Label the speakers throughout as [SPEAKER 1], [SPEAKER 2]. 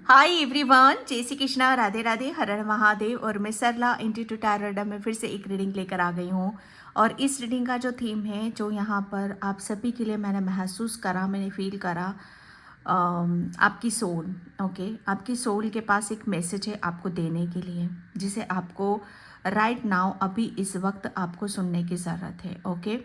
[SPEAKER 1] Hi everyone, जय श्री कृष्णा, राधे राधे, हर हर महादेव। और मैं सरला इंटू टैरोट में फिर से एक रीडिंग लेकर आ गई हूँ। और इस रीडिंग का जो थीम है, जो यहाँ पर आप सभी के लिए मैंने महसूस करा, मैंने फील करा, आपकी सोल। ओके, आपकी सोल के पास एक मैसेज है आपको देने के लिए, जिसे आपको राइट नाउ अभी इस वक्त आपको सुनने की ज़रूरत है। ओके,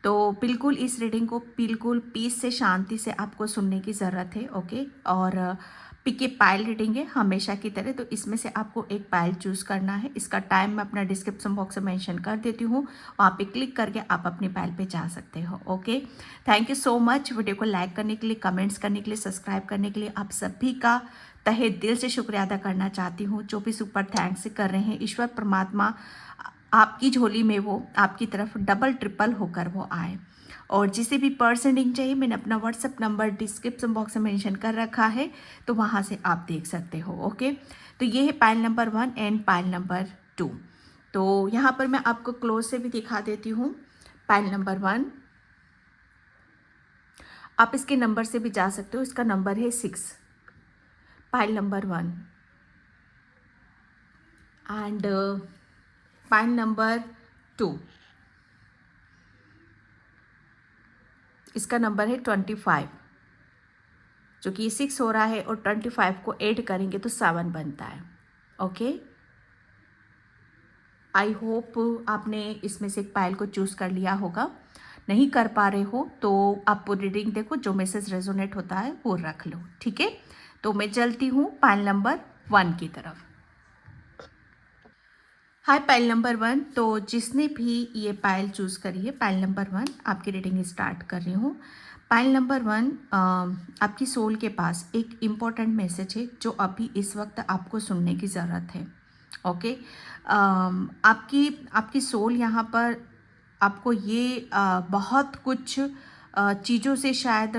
[SPEAKER 1] तो बिल्कुल इस रीडिंग को बिल्कुल पीस से, शांति से आपको सुनने की ज़रूरत है। ओके, और पिक ए पाइल रीडिंग है हमेशा की तरह, तो इसमें से आपको एक पाइल चूज़ करना है। इसका टाइम मैं अपना डिस्क्रिप्शन बॉक्स में मेंशन कर देती हूँ, वहाँ पे क्लिक करके आप अपनी पाइल पे जा सकते हो। Okay, thank you so much. Video को लाइक करने के लिए, कमेंट्स करने के लिए, सब्सक्राइब करने के लिए आप सभी का तहे दिल से शुक्रिया अदा करना चाहती हूँ। जो भी सुपर थैंक्स कर रहे हैं, ईश्वर परमात्मा आपकी झोली में वो आपकी तरफ डबल ट्रिपल होकर वो आए। और जिसे भी पर्सनिंग चाहिए, मैंने अपना व्हाट्सएप नंबर डिस्क्रिप्शन बॉक्स में मेंशन कर रखा है, तो वहाँ से आप देख सकते हो। ओके, तो ये है pile number 1 and pile number 2। तो यहाँ पर मैं आपको क्लोज से भी दिखा देती हूँ। पाइल नंबर 1, आप इसके नंबर से भी जा सकते हो, इसका नंबर है 6। Pile number 1 and pile number 2, इसका नंबर है 25, जो कि 6 हो रहा है और 25 को ऐड करेंगे तो 7 बनता है। ओके, आई होप आपने इसमें से एक पाइल को चूज़ कर लिया होगा। नहीं कर पा रहे हो तो आप रीडिंग देखो, जो मैसेज रेजोनेट होता है वो रख लो। ठीक है, तो मैं चलती हूँ पाइल नंबर 1 की तरफ। हाय पाइल नंबर 1, तो जिसने भी ये पाइल चूज़ करी है, पाइल नंबर 1, आपकी रीडिंग स्टार्ट कर रही हूँ। पाइल नंबर 1, आपकी सोल के पास एक इम्पॉर्टेंट मैसेज है जो अभी इस वक्त आपको सुनने की ज़रूरत है। ओके, आपकी आपकी सोल यहाँ पर आपको ये बहुत कुछ चीज़ों से शायद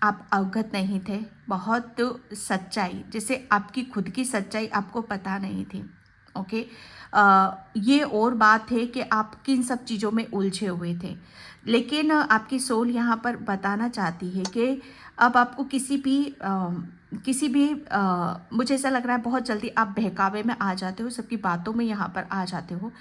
[SPEAKER 1] आप अवगत नहीं थे। बहुत सच्चाई, जैसे आपकी खुद की सच्चाई आपको पता नहीं थी। ओके, ये और बात है कि आप किन सब चीज़ों में उलझे हुए थे, लेकिन आपकी सोल यहाँ पर बताना चाहती है कि अब आपको किसी भी मुझे ऐसा लग रहा है बहुत जल्दी आप बहकावे में आ जाते हो, सबकी बातों में यहाँ पर आ जाते हो।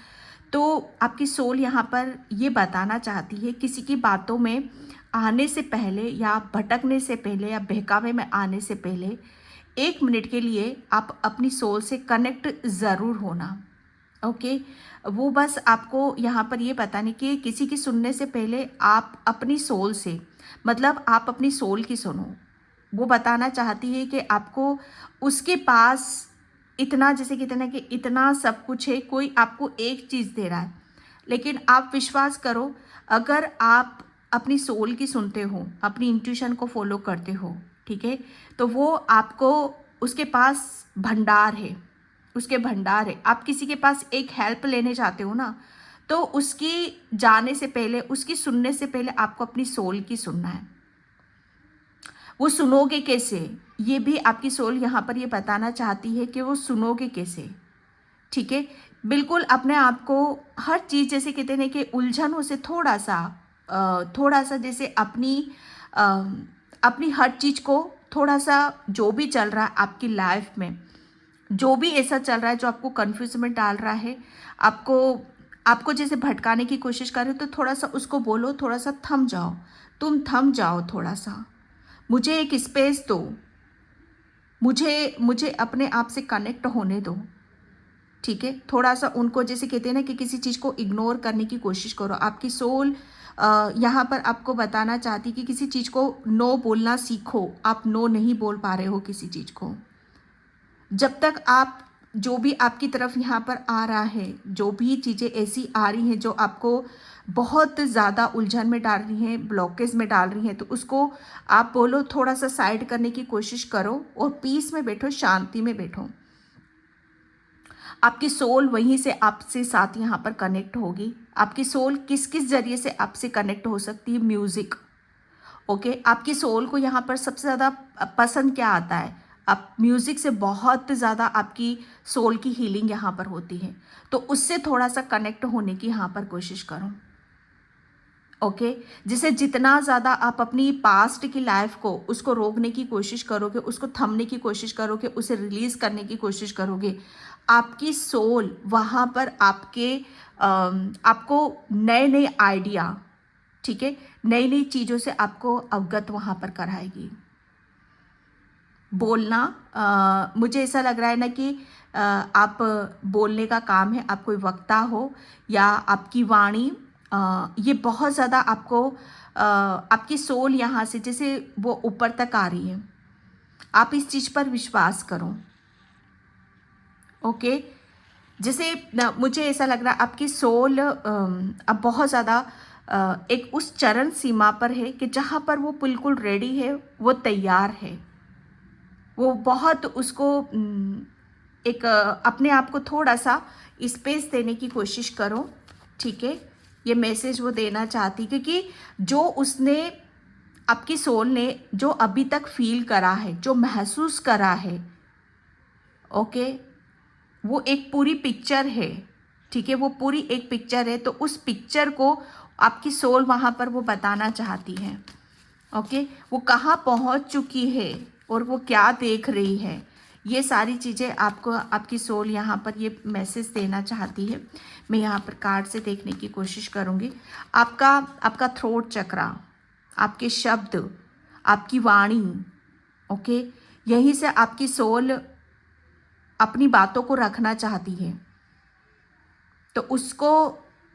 [SPEAKER 1] तो आपकी सोल यहाँ पर ये बताना चाहती है, किसी की बातों में आने से पहले या भटकने से पहले या बहकावे में आने से पहले 1 मिनट के लिए आप अपनी सोल से कनेक्ट ज़रूर होना। ओके, वो बस आपको यहाँ पर ये बताने कि किसी की सुनने से पहले आप अपनी सोल से, मतलब आप अपनी सोल की सुनो। वो बताना चाहती है कि आपको उसके पास इतना, जैसे कहते हैं ना कि इतना सब कुछ है, कोई आपको एक चीज़ दे रहा है, लेकिन आप विश्वास करो, अगर आप अपनी सोल की सुनते हो, अपनी इंट्यूशन को फॉलो करते हो, ठीक है, तो वो आपको, उसके पास भंडार है, उसके भंडार है। आप किसी के पास एक हेल्प लेने जाते हो ना, तो उसकी जाने से पहले, उसकी सुनने से पहले आपको अपनी सोल की सुनना है। वो सुनोगे कैसे, ये भी आपकी सोल यहाँ पर ये बताना चाहती है कि वो सुनोगे कैसे। ठीक है, बिल्कुल अपने आप को हर चीज़, जैसे कहते हैं कि उलझनों से थोड़ा सा जैसे अ, अपनी हर चीज़ को थोड़ा सा, जो भी चल रहा है आपकी लाइफ में, जो भी ऐसा चल रहा है जो आपको कंफ्यूज में डाल रहा है, आपको आपको जैसे भटकाने की कोशिश कर रहे हो, तो थोड़ा सा उसको बोलो, थोड़ा सा थम जाओ, तुम थम जाओ, थोड़ा सा मुझे एक स्पेस दो, मुझे मुझे अपने आप से कनेक्ट होने दो। ठीक है, थोड़ा सा उनको, जैसे कहते हैं ना कि किसी चीज़ को इग्नोर करने की कोशिश करो। आपकी सोल यहाँ पर आपको बताना चाहती कि किसी चीज़ को नो बोलना सीखो। आप नो नहीं बोल पा रहे हो किसी चीज़ को। जब तक आप, जो भी आपकी तरफ यहाँ पर आ रहा है, जो भी चीज़ें ऐसी आ रही हैं जो आपको बहुत ज़्यादा उलझन में डाल रही हैं, ब्लॉकेज में डाल रही हैं, तो उसको आप बोलो, थोड़ा सा साइड करने की कोशिश करो और पीस में बैठो, शांति में बैठो। आपकी सोल वहीं से आपसे साथ यहाँ पर कनेक्ट होगी। आपकी सोल किस किस जरिए से आपसे कनेक्ट हो सकती है? म्यूज़िक। ओके, आपकी सोल को यहाँ पर सबसे ज़्यादा पसंद क्या आता है? आप म्यूज़िक से बहुत ज़्यादा आपकी सोल की हीलिंग यहाँ पर होती है, तो उससे थोड़ा सा कनेक्ट होने की यहाँ पर कोशिश करो। ओके। जिसे जितना ज़्यादा आप अपनी पास्ट की लाइफ को उसको रोकने की कोशिश करोगे, उसको थमने की कोशिश करोगे, उसे रिलीज़ करने की कोशिश करोगे, आपकी सोल वहाँ पर आपको नए नए आइडिया, ठीक है, नई नई चीज़ों से आपको अवगत वहाँ पर कराएगी। बोलना, मुझे ऐसा लग रहा है ना कि आप बोलने का काम है, आप कोई वक्ता हो या आपकी वाणी, ये बहुत ज़्यादा आपको आपकी सोल यहाँ से जैसे वो ऊपर तक आ रही है। आप इस चीज़ पर विश्वास करो। ओके। जैसे मुझे ऐसा लग रहा है आपकी सोल अब बहुत ज़्यादा एक उस चरण सीमा पर है कि जहाँ पर वो बिल्कुल रेडी है, वो तैयार है। वो बहुत उसको एक अपने आप को थोड़ा सा स्पेस देने की कोशिश करो, ठीक है। ये मैसेज वो देना चाहती, क्योंकि जो उसने आपकी सोल ने जो अभी तक फील करा है, जो महसूस करा है, ओके, वो एक पूरी पिक्चर है, ठीक है। वो पूरी एक पिक्चर है, तो उस पिक्चर को आपकी सोल वहाँ पर वो बताना चाहती है। ओके। वो कहाँ पहुँच चुकी है और वो क्या देख रही है, ये सारी चीज़ें आपको आपकी सोल यहाँ पर ये मैसेज देना चाहती है। मैं यहाँ पर कार्ड से देखने की कोशिश करूँगी। आपका थ्रोट चक्रा, आपके शब्द, आपकी वाणी, ओके, यहीं से आपकी सोल अपनी बातों को रखना चाहती है, तो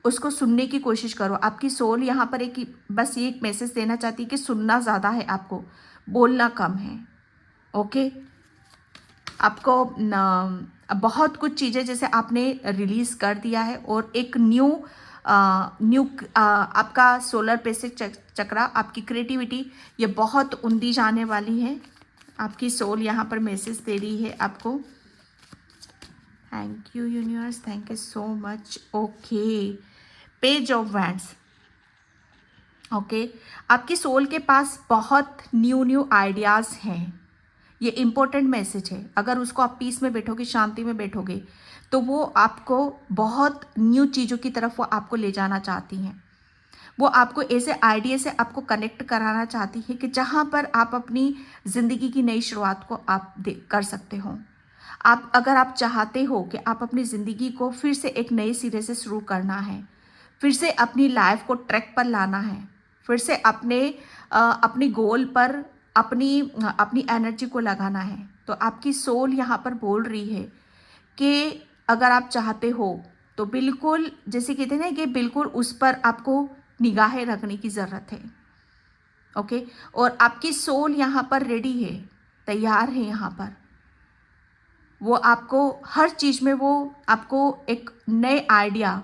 [SPEAKER 1] उसको सुनने की कोशिश करो। आपकी सोल यहाँ पर बस ये एक मैसेज देना चाहती है कि सुनना ज़्यादा है, आपको बोलना कम है। ओके। आपको बहुत कुछ चीज़ें जैसे आपने रिलीज़ कर दिया है और एक न्यू आपका सोलर प्लेक्सस चक्रा, आपकी क्रिएटिविटी ये बहुत उंदी जाने वाली है। आपकी सोल यहाँ पर मैसेज दे रही है आपको। Thank you universe, thank you so much. Okay, page of wands. Okay, आपकी सोल के पास बहुत न्यू आइडियाज़ हैं। ये इम्पोर्टेंट मैसेज है। अगर उसको आप पीस में बैठोगे, शांति में बैठोगे, तो वो आपको बहुत न्यू चीज़ों की तरफ वो आपको ले जाना चाहती हैं। वो आपको ऐसे आइडिया से आपको कनेक्ट कराना चाहती है कि जहाँ पर आप अपनी ज़िंदगी की नई शुरुआत को आप कर सकते हो। अगर आप चाहते हो कि आप अपनी ज़िंदगी को फिर से एक नए सिरे से शुरू करना है, फिर से अपनी लाइफ को ट्रैक पर लाना है, फिर से अपनी गोल पर अपनी एनर्जी को लगाना है, तो आपकी सोल यहाँ पर बोल रही है कि अगर आप चाहते हो तो बिल्कुल, जैसे कहते हैं ना कि बिल्कुल उस पर आपको निगाहें रखने की ज़रूरत है। ओके। और आपकी सोल यहाँ पर रेडी है, तैयार है। यहाँ पर वो आपको हर चीज़ में वो आपको एक नए आइडिया,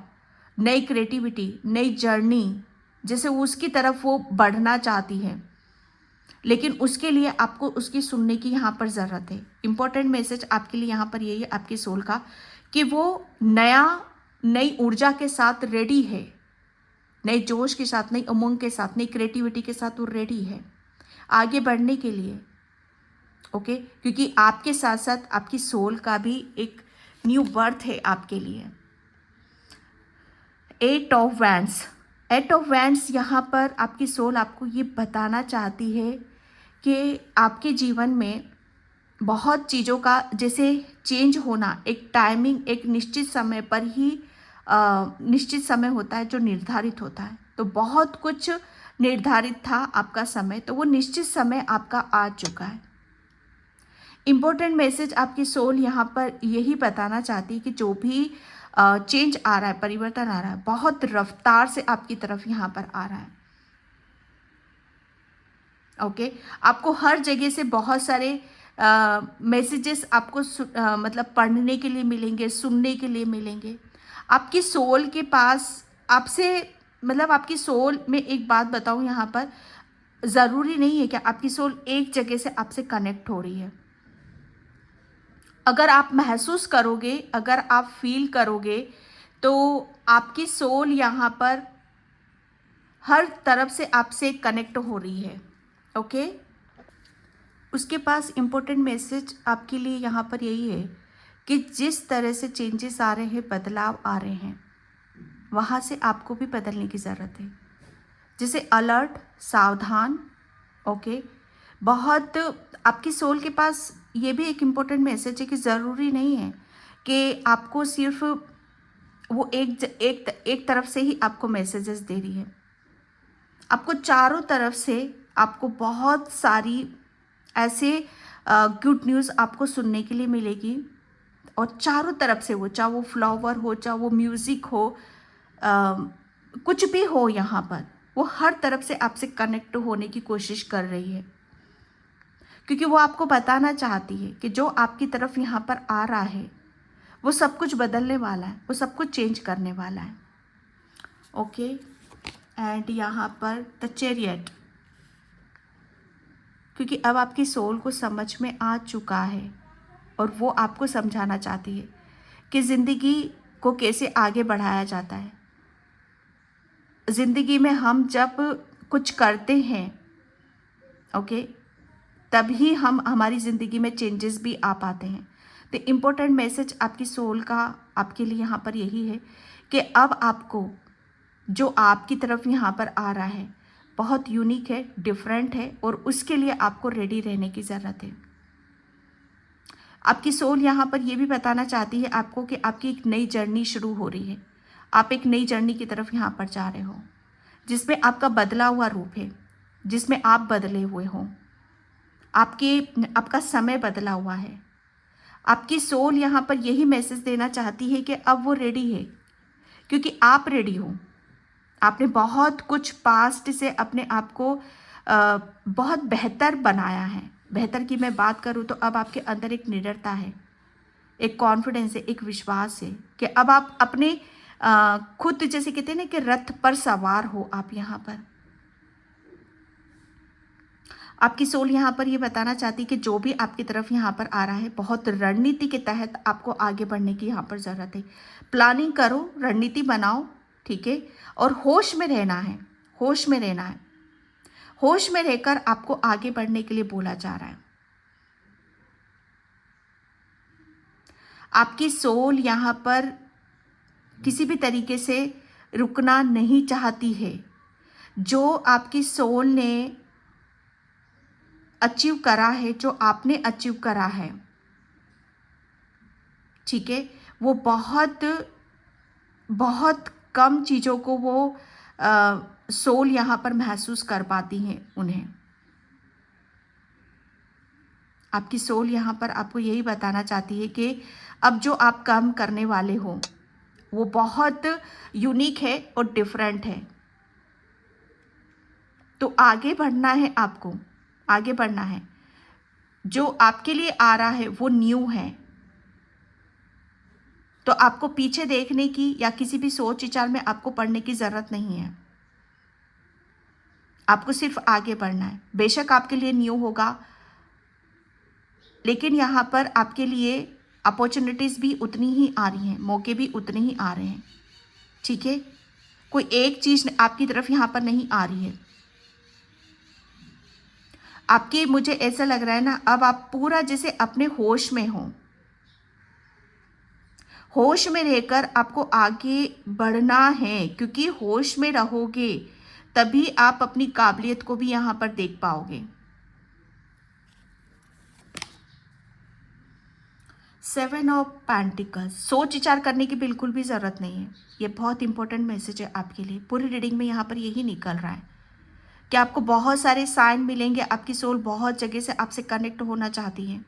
[SPEAKER 1] नई क्रिएटिविटी, नई जर्नी, जैसे उसकी तरफ वो बढ़ना चाहती है, लेकिन उसके लिए आपको उसकी सुनने की यहाँ पर ज़रूरत है। इम्पोर्टेंट मैसेज आपके लिए यहाँ पर यही है आपकी सोल का, कि वो नई ऊर्जा के साथ रेडी है, नए जोश के साथ, नई उमंग के साथ, नई क्रिएटिविटी के साथ वो रेडी है आगे बढ़ने के लिए। ओके। क्योंकि आपके साथ साथ आपकी सोल का भी एक न्यू बर्थ है आपके लिए। एट ऑफ वैंड्स यहाँ पर आपकी सोल आपको ये बताना चाहती है कि आपके जीवन में बहुत चीज़ों का जैसे चेंज होना, एक टाइमिंग, एक निश्चित समय पर ही निश्चित समय होता है जो निर्धारित होता है। तो बहुत कुछ निर्धारित था आपका समय, तो वो निश्चित समय आपका आ चुका है। इम्पोर्टेंट मैसेज आपकी सोल यहाँ पर यही बताना चाहती है कि जो भी चेंज आ रहा है, परिवर्तन आ रहा है, बहुत रफ्तार से आपकी तरफ यहाँ पर आ रहा है। ओके। आपको हर जगह से बहुत सारे मैसेजेस आपको मतलब पढ़ने के लिए मिलेंगे, सुनने के लिए मिलेंगे। आपकी सोल के पास आपसे, मतलब आपकी सोल में एक बात बताऊँ यहाँ पर, ज़रूरी नहीं है कि आपकी सोल एक जगह से आपसे कनेक्ट हो रही है। अगर आप महसूस करोगे, अगर आप फील करोगे, तो आपकी सोल यहाँ पर हर तरफ से आपसे कनेक्ट हो रही है। ओके। उसके पास इम्पोर्टेंट मैसेज आपके लिए यहाँ पर यही है कि जिस तरह से चेंजेस आ रहे हैं, बदलाव आ रहे हैं, वहाँ से आपको भी बदलने की ज़रूरत है। जैसे अलर्ट, सावधान। ओके, बहुत आपकी सोल के पास ये भी एक इम्पोर्टेंट मैसेज है कि ज़रूरी नहीं है कि आपको सिर्फ वो एक तरफ से ही आपको मैसेजेस दे रही है। आपको चारों तरफ से आपको बहुत सारी ऐसे गुड न्यूज़ आपको सुनने के लिए मिलेगी, और चारों तरफ से वो, चाहे वो फ्लावर हो, चाहे वो म्यूज़िक हो, अ, कुछ भी हो, यहाँ पर वो हर तरफ से आपसे कनेक्ट होने की कोशिश कर रही है, क्योंकि वो आपको बताना चाहती है कि जो आपकी तरफ यहाँ पर आ रहा है वो सब कुछ बदलने वाला है, वो सब कुछ चेंज करने वाला है। ओके, एंड यहाँ पर द चैरियट, क्योंकि अब आपकी सोल को समझ में आ चुका है और वो आपको समझाना चाहती है कि ज़िंदगी को कैसे आगे बढ़ाया जाता है। ज़िंदगी में हम जब कुछ करते हैं, ओके, तभी हम हमारी ज़िंदगी में चेंजेस भी आ पाते हैं। तो इम्पोर्टेंट मैसेज आपकी सोल का आपके लिए यहाँ पर यही है कि अब आपको जो आपकी तरफ यहाँ पर आ रहा है बहुत यूनिक है, डिफरेंट है, और उसके लिए आपको रेडी रहने की ज़रूरत है। आपकी सोल यहाँ पर यह भी बताना चाहती है आपको कि आपकी एक नई जर्नी शुरू हो रही है। आप एक नई जर्नी की तरफ यहाँ पर जा रहे हो, जिसमें आपका बदला हुआ रूप है, जिसमें आप बदले हुए हो, आपका समय बदला हुआ है। आपकी सोल यहाँ पर यही मैसेज देना चाहती है कि अब वो रेडी है, क्योंकि आप रेडी हो। आपने बहुत कुछ पास्ट से अपने आप को बहुत बेहतर बनाया है। बेहतर की मैं बात करूँ तो अब आपके अंदर एक निडरता है, एक कॉन्फिडेंस है, एक विश्वास है कि अब आप अपने खुद, जैसे कहते हैं ना कि रथ पर सवार हो आप यहाँ पर। आपकी सोल यहाँ पर ये बताना चाहती है कि जो भी आपकी तरफ यहाँ पर आ रहा है, बहुत रणनीति के तहत आपको आगे बढ़ने की यहाँ पर ज़रूरत है। प्लानिंग करो, रणनीति बनाओ, ठीक है, और होश में रहना है, होश में रहना है। होश में रहकर आपको आगे बढ़ने के लिए बोला जा रहा है। आपकी सोल यहाँ पर किसी भी तरीके से रुकना नहीं चाहती है। जो आपकी सोल ने अचीव करा है, जो आपने अचीव करा है, ठीक है, वो बहुत बहुत कम चीज़ों को वो सोल यहाँ पर महसूस कर पाती हैं उन्हें। आपकी सोल यहाँ पर आपको यही बताना चाहती है कि अब जो आप काम करने वाले हो वो बहुत यूनिक है और डिफरेंट है। तो आगे बढ़ना है, आपको आगे बढ़ना है। जो आपके लिए आ रहा है वो न्यू है, तो आपको पीछे देखने की या किसी भी सोच विचार में आपको पड़ने की ज़रूरत नहीं है। आपको सिर्फ आगे बढ़ना है। बेशक आपके लिए न्यू होगा, लेकिन यहाँ पर आपके लिए अपॉर्चुनिटीज़ भी उतनी ही आ रही हैं, मौके भी उतने ही आ रहे हैं, ठीक है। कोई एक चीज़ आपकी तरफ यहाँ पर नहीं आ रही है। आपकी, मुझे ऐसा लग रहा है ना, अब आप पूरा जैसे अपने होश में हो। होश में रहकर आपको आगे बढ़ना है, क्योंकि होश में रहोगे तभी आप अपनी काबिलियत को भी यहाँ पर देख पाओगे। 7 ऑफ पेंटिकल्स, सोच विचार करने की बिल्कुल भी ज़रूरत नहीं है। ये बहुत इंपॉर्टेंट मैसेज है आपके लिए। पूरी रीडिंग में यहाँ पर यही निकल रहा है कि आपको बहुत सारे साइन मिलेंगे। आपकी सोल बहुत जगह से आपसे कनेक्ट होना चाहती है।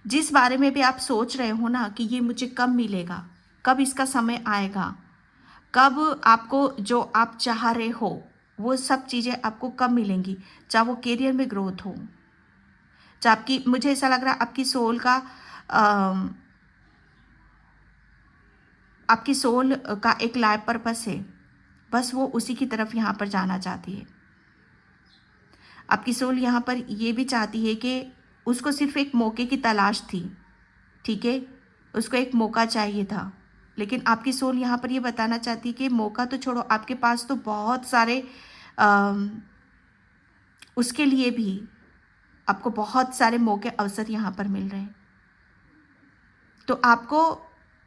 [SPEAKER 1] जिस बारे में भी आप सोच रहे हो ना कि ये मुझे कब मिलेगा, कब इसका समय आएगा, कब आपको जो आप चाह रहे हो वो सब चीज़ें आपको कब मिलेंगी, चाहे वो करियर में ग्रोथ हो, चाहे आपकी, मुझे ऐसा लग रहा है आपकी सोल का आपकी सोल का एक लाइफ पर्पस है, बस वो उसी की तरफ यहाँ पर जाना चाहती है। आपकी सोल यहाँ पर ये भी चाहती है कि उसको सिर्फ एक मौके की तलाश थी, ठीक है, उसको एक मौका चाहिए था। लेकिन आपकी सोल यहाँ पर ये बताना चाहती है कि मौका तो छोड़ो, आपके पास तो बहुत सारे उसके लिए भी आपको बहुत सारे मौके, अवसर यहाँ पर मिल रहे हैं। तो आपको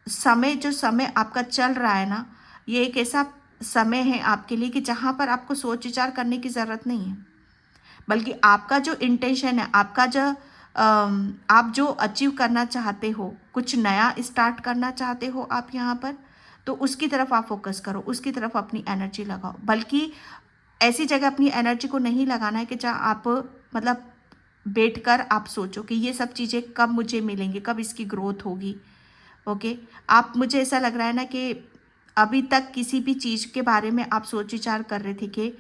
[SPEAKER 1] समय, जो समय आपका चल रहा है ना, ये एक ऐसा समय है आपके लिए कि जहाँ पर आपको सोच विचार करने की ज़रूरत नहीं है, बल्कि आपका जो इंटेंशन है, आपका जो आप जो अचीव करना चाहते हो, कुछ नया स्टार्ट करना चाहते हो आप यहाँ पर, तो उसकी तरफ आप फोकस करो, उसकी तरफ अपनी एनर्जी लगाओ। बल्कि ऐसी जगह अपनी एनर्जी को नहीं लगाना है कि जहाँ आप मतलब बैठकर आप सोचो कि ये सब चीज़ें कब मुझे मिलेंगी, कब इसकी ग्रोथ होगी। ओके, आप, मुझे ऐसा लग रहा है ना कि अभी तक किसी भी चीज़ के बारे में आप सोच विचार कर रहे थे कि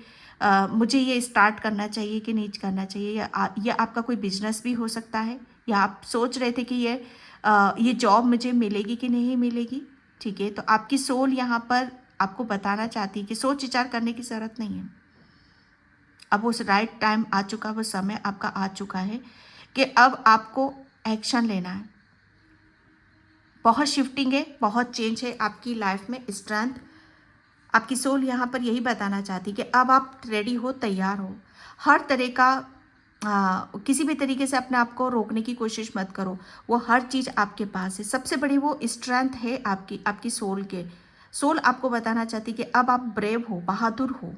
[SPEAKER 1] मुझे ये स्टार्ट करना चाहिए कि नहीं करना चाहिए, या आपका कोई बिजनेस भी हो सकता है, या आप सोच रहे थे कि ये जॉब मुझे मिलेगी कि नहीं मिलेगी। ठीक है, तो आपकी सोल यहाँ पर आपको बताना चाहती है कि सोच विचार करने की ज़रूरत नहीं है। अब उस राइट टाइम आ चुका, वो समय आपका आ चुका है कि अब आपको एक्शन लेना है। बहुत शिफ्टिंग है, बहुत चेंज है आपकी लाइफ में। स्ट्रेंथ, आपकी सोल यहाँ पर यही बताना चाहती है कि अब आप रेडी हो, तैयार हो। हर तरह का किसी भी तरीके से अपने आप को रोकने की कोशिश मत करो, वो हर चीज़ आपके पास है। सबसे बड़ी वो स्ट्रेंथ है आपकी सोल के। सोल आपको बताना चाहती है कि अब आप ब्रेव हो, बहादुर हो।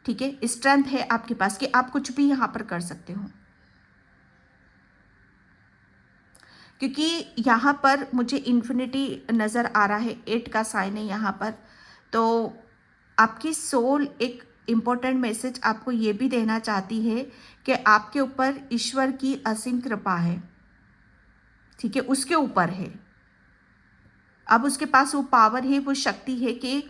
[SPEAKER 1] ठीक है, स्ट्रेंथ है आपके पास कि आप कुछ भी यहाँ पर कर सकते हो, क्योंकि यहाँ पर मुझे इन्फिनिटी नज़र आ रहा है, 8 का साइन है यहाँ पर। तो आपकी सोल एक इम्पोर्टेंट मैसेज आपको ये भी देना चाहती है कि आपके ऊपर ईश्वर की असीम कृपा है। ठीक है, उसके ऊपर है, अब उसके पास वो पावर है, वो शक्ति है कि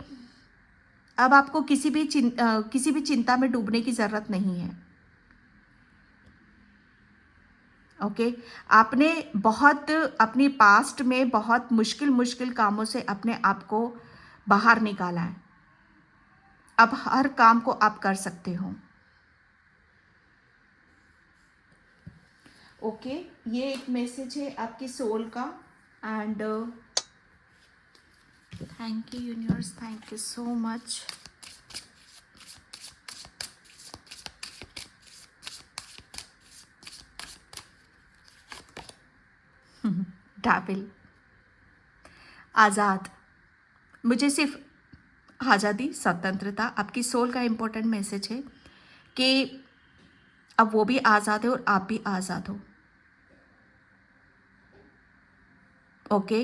[SPEAKER 1] अब आपको किसी भी चिंता में डूबने की ज़रूरत नहीं है। ओके, आपने बहुत अपनी पास्ट में बहुत मुश्किल मुश्किल कामों से अपने आप को बाहर निकाला है। अब हर काम को आप कर सकते हो। ओके, ये एक मैसेज है आपकी सोल का। And thank you universe, thank you so much. Devil, आज़ाद, मुझे सिर्फ आज़ादी, स्वतंत्रता, आपकी सोल का इम्पोर्टेंट मैसेज है कि अब वो भी आज़ाद है और आप भी आज़ाद हो। ओके,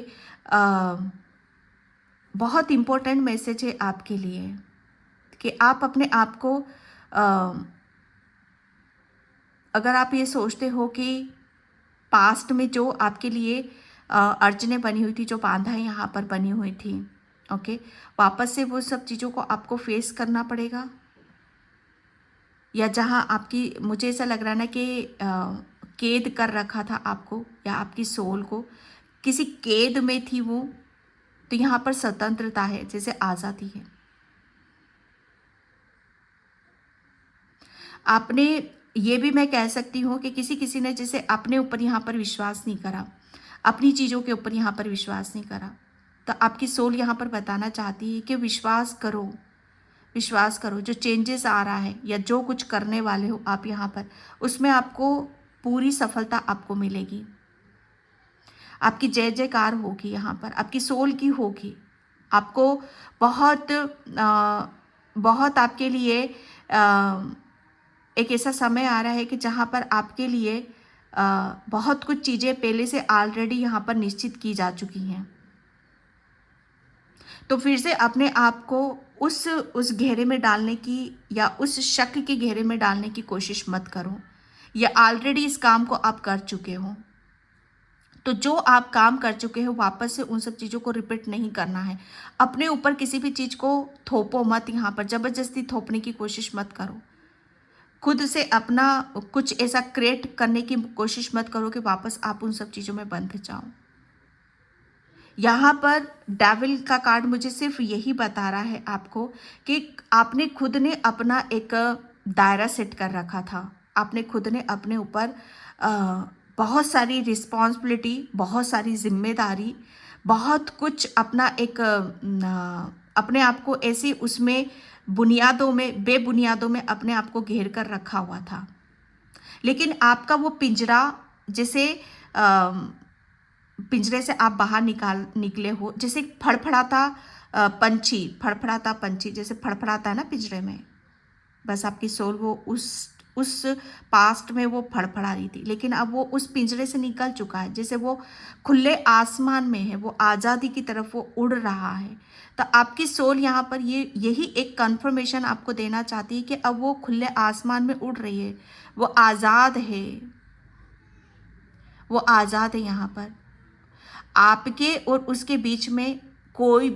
[SPEAKER 1] बहुत इम्पोर्टेंट मैसेज है आपके लिए कि आप अपने आप को अगर आप ये सोचते हो कि पास्ट में जो आपके लिए अड़चनें बनी हुई थी, जो बाधाएं यहाँ पर बनी हुई थी, ओके, वापस से वो सब चीज़ों को आपको फेस करना पड़ेगा। या जहाँ आपकी, मुझे ऐसा लग रहा है ना कि कैद कर रखा था आपको या आपकी सोल को, किसी कैद में थी वो, तो यहाँ पर स्वतंत्रता है, जैसे आज़ादी है। आपने, ये भी मैं कह सकती हूँ कि किसी ने जैसे अपने ऊपर यहाँ पर विश्वास नहीं करा, अपनी चीज़ों के ऊपर यहाँ पर विश्वास नहीं करा, तो आपकी सोल यहाँ पर बताना चाहती है कि विश्वास करो, विश्वास करो। जो चेंजेस आ रहा है या जो कुछ करने वाले हो आप यहाँ पर, उसमें आपको पूरी सफलता आपको मिलेगी। आपकी जय जयकार होगी यहाँ पर, आपकी सोल की होगी। आपको बहुत बहुत आपके लिए एक ऐसा समय आ रहा है कि जहाँ पर आपके लिए बहुत कुछ चीज़ें पहले से ऑलरेडी यहाँ पर निश्चित की जा चुकी हैं। तो फिर से अपने आप को उस घेरे में डालने की या उस शक के घेरे में डालने की कोशिश मत करो, या ऑलरेडी इस काम को आप कर चुके हो। तो जो आप काम कर चुके हो, वापस से उन सब चीज़ों को रिपीट नहीं करना है। अपने ऊपर किसी भी चीज़ को थोपो मत, यहाँ पर ज़बरदस्ती थोपने की कोशिश मत करो। खुद से अपना कुछ ऐसा क्रिएट करने की कोशिश मत करो कि वापस आप उन सब चीज़ों में बंध जाओ। यहाँ पर डेविल का कार्ड मुझे सिर्फ यही बता रहा है आपको कि आपने खुद ने अपना एक दायरा सेट कर रखा था। आपने खुद ने अपने ऊपर बहुत सारी रिस्पॉन्सिबिलिटी, बहुत सारी जिम्मेदारी, बहुत कुछ अपना एक अपने आप को ऐसी उसमें बुनियादों में, बेबुनियादों में अपने आप को घेर कर रखा हुआ था। लेकिन आपका वो पिंजरा, जैसे पिंजरे से आप बाहर निकले हो, जैसे फड़फड़ाता पंछी, फड़फड़ाता पंछी, जैसे फड़फड़ाता है ना पिंजरे में, बस आपकी सोल वो उस पास्ट में वो फड़फड़ा रही थी, लेकिन अब वो उस पिंजरे से निकल चुका है, जैसे वो खुले आसमान में है, वो आज़ादी की तरफ वो उड़ रहा है। तो आपकी सोल यहाँ पर यही एक कंफर्मेशन आपको देना चाहती है कि अब वो खुले आसमान में उड़ रही है, वो आज़ाद है, वो आज़ाद है। यहाँ पर आपके और उसके बीच में कोई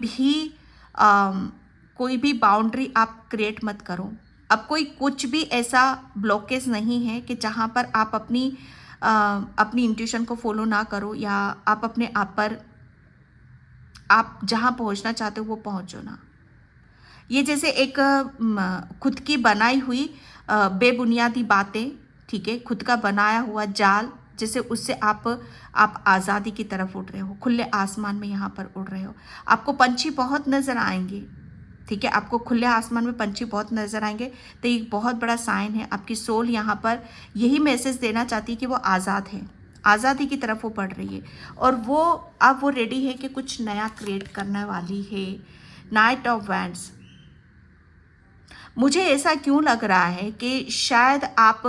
[SPEAKER 1] भी बाउंड्री आप क्रिएट मत करो। अब कोई कुछ भी ऐसा ब्लॉकेज नहीं है कि जहाँ पर आप अपनी इंट्यूशन को फॉलो ना करो, या आप अपने आप पर आप जहाँ पहुँचना चाहते हो वो पहुँचो ना। ये जैसे एक खुद की बनाई हुई बेबुनियादी बातें, ठीक है, खुद का बनाया हुआ जाल, जैसे उससे आप आज़ादी की तरफ उड़ रहे हो, खुले आसमान में यहाँ पर उड़ रहे हो। आपको पंछी बहुत नज़र आएंगे, ठीक है, आपको खुले आसमान में पंछी बहुत नज़र आएंगे। तो एक बहुत बड़ा साइन है, आपकी सोल यहाँ पर यही मैसेज देना चाहती है कि वो आज़ाद है, आज़ादी की तरफ वो बढ़ रही है, और अब वो रेडी है कि कुछ नया क्रिएट करने वाली है। नाइट ऑफ वैंड्स, मुझे ऐसा क्यों लग रहा है कि शायद आप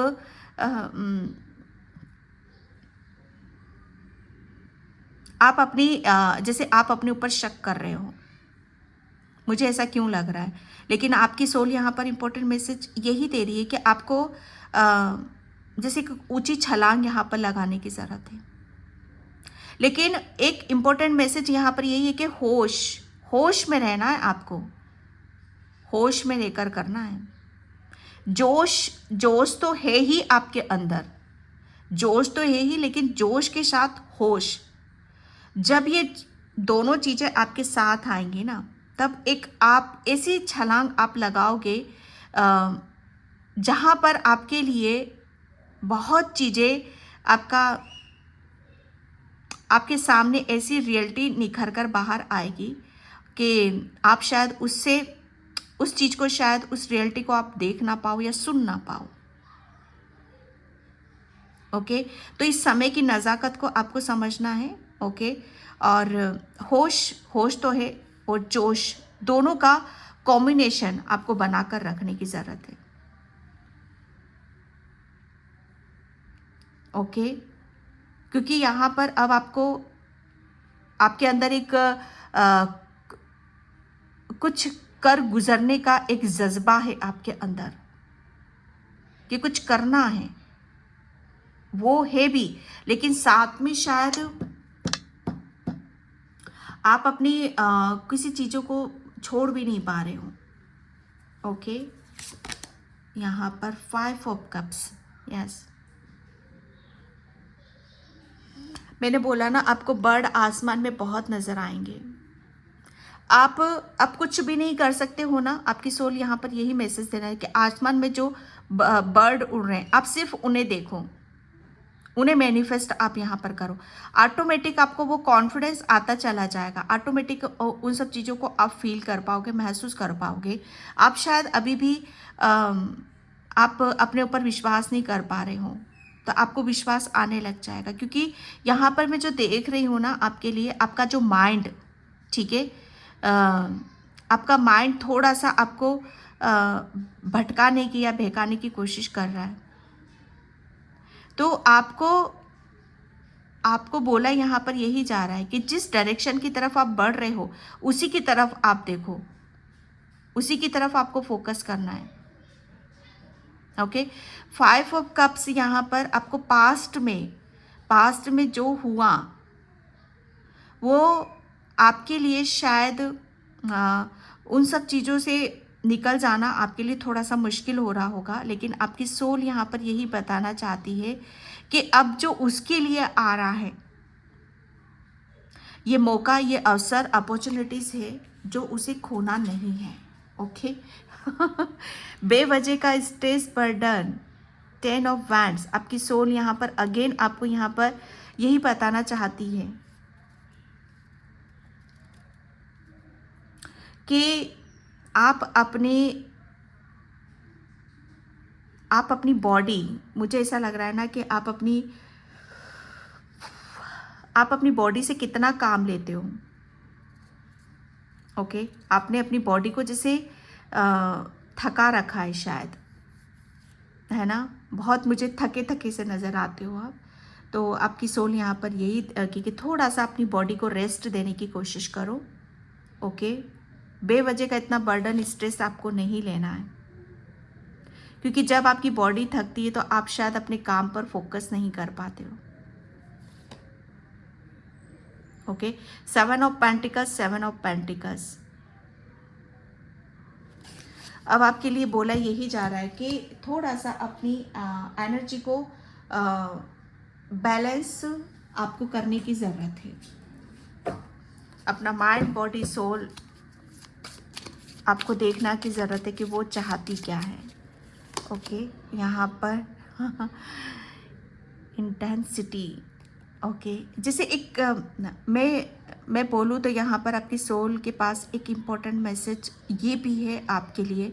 [SPEAKER 1] अपनी जैसे आप अपने ऊपर शक कर रहे हो, मुझे ऐसा क्यों लग रहा है, लेकिन आपकी सोल यहाँ पर इंपॉर्टेंट मैसेज यही दे रही है कि आपको जैसे एक ऊंची छलांग यहाँ पर लगाने की ज़रूरत है। लेकिन एक इंपॉर्टेंट मैसेज यहाँ पर यही है कि होश में रहना है, आपको होश में लेकर करना है। जोश तो है ही आपके अंदर, जोश तो है ही, लेकिन जोश के साथ होश, जब ये दोनों चीज़ें आपके साथ आएंगी ना, तब एक आप ऐसी छलांग आप लगाओगे जहाँ पर आपके लिए बहुत चीज़ें आपके सामने ऐसी रियलिटी निखर कर बाहर आएगी कि आप शायद उस चीज़ को, शायद उस रियलिटी को आप देख ना पाओ या सुन ना पाओ। ओके, तो इस समय की नज़ाकत को आपको समझना है। ओके, और होश तो है, और जोश, दोनों का कॉम्बिनेशन आपको बनाकर रखने की ज़रूरत है। ओके, क्योंकि यहाँ पर अब आपके अंदर एक कुछ कर गुजरने का एक जज्बा है आपके अंदर कि कुछ करना है, वो है भी, लेकिन साथ में शायद आप अपनी किसी चीज़ों को छोड़ भी नहीं पा रहे हो। ओके, यहाँ पर 5 ऑफ कप्स, यस, मैंने बोला ना आपको बर्ड आसमान में बहुत नज़र आएंगे। आप अब कुछ भी नहीं कर सकते हो ना, आपकी सोल यहाँ पर यही मैसेज दे रहा है कि आसमान में जो बर्ड उड़ रहे हैं, आप सिर्फ उन्हें देखो, उन्हें मैनिफेस्ट आप यहाँ पर करो। ऑटोमेटिक आपको वो कॉन्फिडेंस आता चला जाएगा, ऑटोमेटिक उन सब चीज़ों को आप फील कर पाओगे, महसूस कर पाओगे। आप शायद अभी भी आप अपने ऊपर विश्वास नहीं कर पा रहे हो, तो आपको विश्वास आने लग जाएगा, क्योंकि यहाँ पर मैं जो देख रही हूँ ना आपके लिए, आपका जो माइंड, ठीक है, आपका माइंड थोड़ा सा आपको भटकाने की या बहकाने की कोशिश कर रहा है। तो आपको बोला यहाँ पर यही जा रहा है कि जिस डायरेक्शन की तरफ आप बढ़ रहे हो, उसी की तरफ आप देखो, उसी की तरफ आपको फोकस करना है। ओके, 5 ऑफ कप्स यहाँ पर आपको पास्ट में जो हुआ वो आपके लिए शायद उन सब चीज़ों से निकल जाना आपके लिए थोड़ा सा मुश्किल हो रहा होगा, लेकिन आपकी सोल यहाँ पर यही बताना चाहती है कि अब जो उसके लिए आ रहा है, ये मौका, ये अवसर, अपॉर्चुनिटीज़ है जो उसे खोना नहीं है। ओके, बेवजह का स्ट्रेस बर्डन, 10 ऑफ वैंड्स, आपकी सोल यहाँ पर अगेन आपको यहाँ पर यही बताना चाहती है कि आप अपनी बॉडी, मुझे ऐसा लग रहा है ना कि आप अपनी बॉडी से कितना काम लेते हो। ओके, आपने अपनी बॉडी को जैसे थका रखा है शायद, है ना, बहुत मुझे थके थके से नज़र आते हो आप। तो आपकी सोल यहाँ पर यही कि थोड़ा सा अपनी बॉडी को रेस्ट देने की कोशिश करो। ओके, बेवजह का इतना बर्डन स्ट्रेस आपको नहीं लेना है, क्योंकि जब आपकी बॉडी थकती है तो आप शायद अपने काम पर फोकस नहीं कर पाते हो। Okay, 7 of pentacles, 7 of pentacles. अब आपके लिए बोला यही जा रहा है कि थोड़ा सा अपनी एनर्जी को बैलेंस आपको करने की ज़रूरत है। अपना माइंड, बॉडी, सोल आपको देखना की ज़रूरत है कि वो चाहती क्या है। ओके, यहाँ पर इंटेंसिटी। ओके, जैसे एक मैं बोलूँ तो यहाँ पर आपकी सोल के पास एक इम्पॉर्टेंट मैसेज ये भी है आपके लिए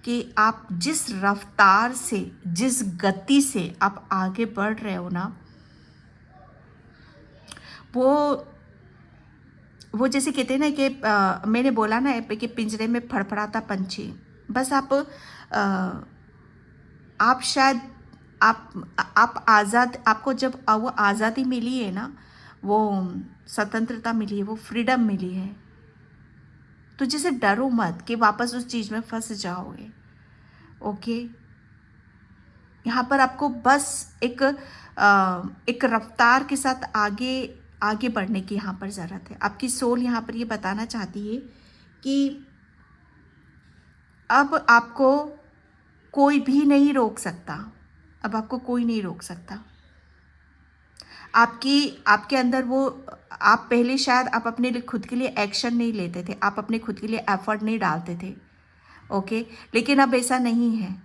[SPEAKER 1] कि आप जिस रफ्तार से, जिस गति से आप आगे बढ़ रहे हो ना, वो जैसे कहते हैं ना कि मैंने बोला ना कि पिंजरे में फड़फड़ाता पंछी, बस आप शायद आप आज़ाद, आपको जब वो आज़ादी मिली है ना, वो स्वतंत्रता मिली है, वो फ्रीडम मिली है, तो जैसे डरो मत कि वापस उस चीज़ में फंस जाओगे। ओके, यहाँ पर आपको बस एक रफ्तार के साथ आगे बढ़ने की यहाँ पर ज़रूरत है। आपकी सोल यहाँ पर ये बताना चाहती है कि अब आपको कोई भी नहीं रोक सकता, अब आपको कोई नहीं रोक सकता। आपके अंदर वो, आप पहले शायद आप अपने लिए खुद के लिए एक्शन नहीं लेते थे, आप अपने खुद के लिए एफर्ट नहीं डालते थे। ओके, लेकिन अब ऐसा नहीं है,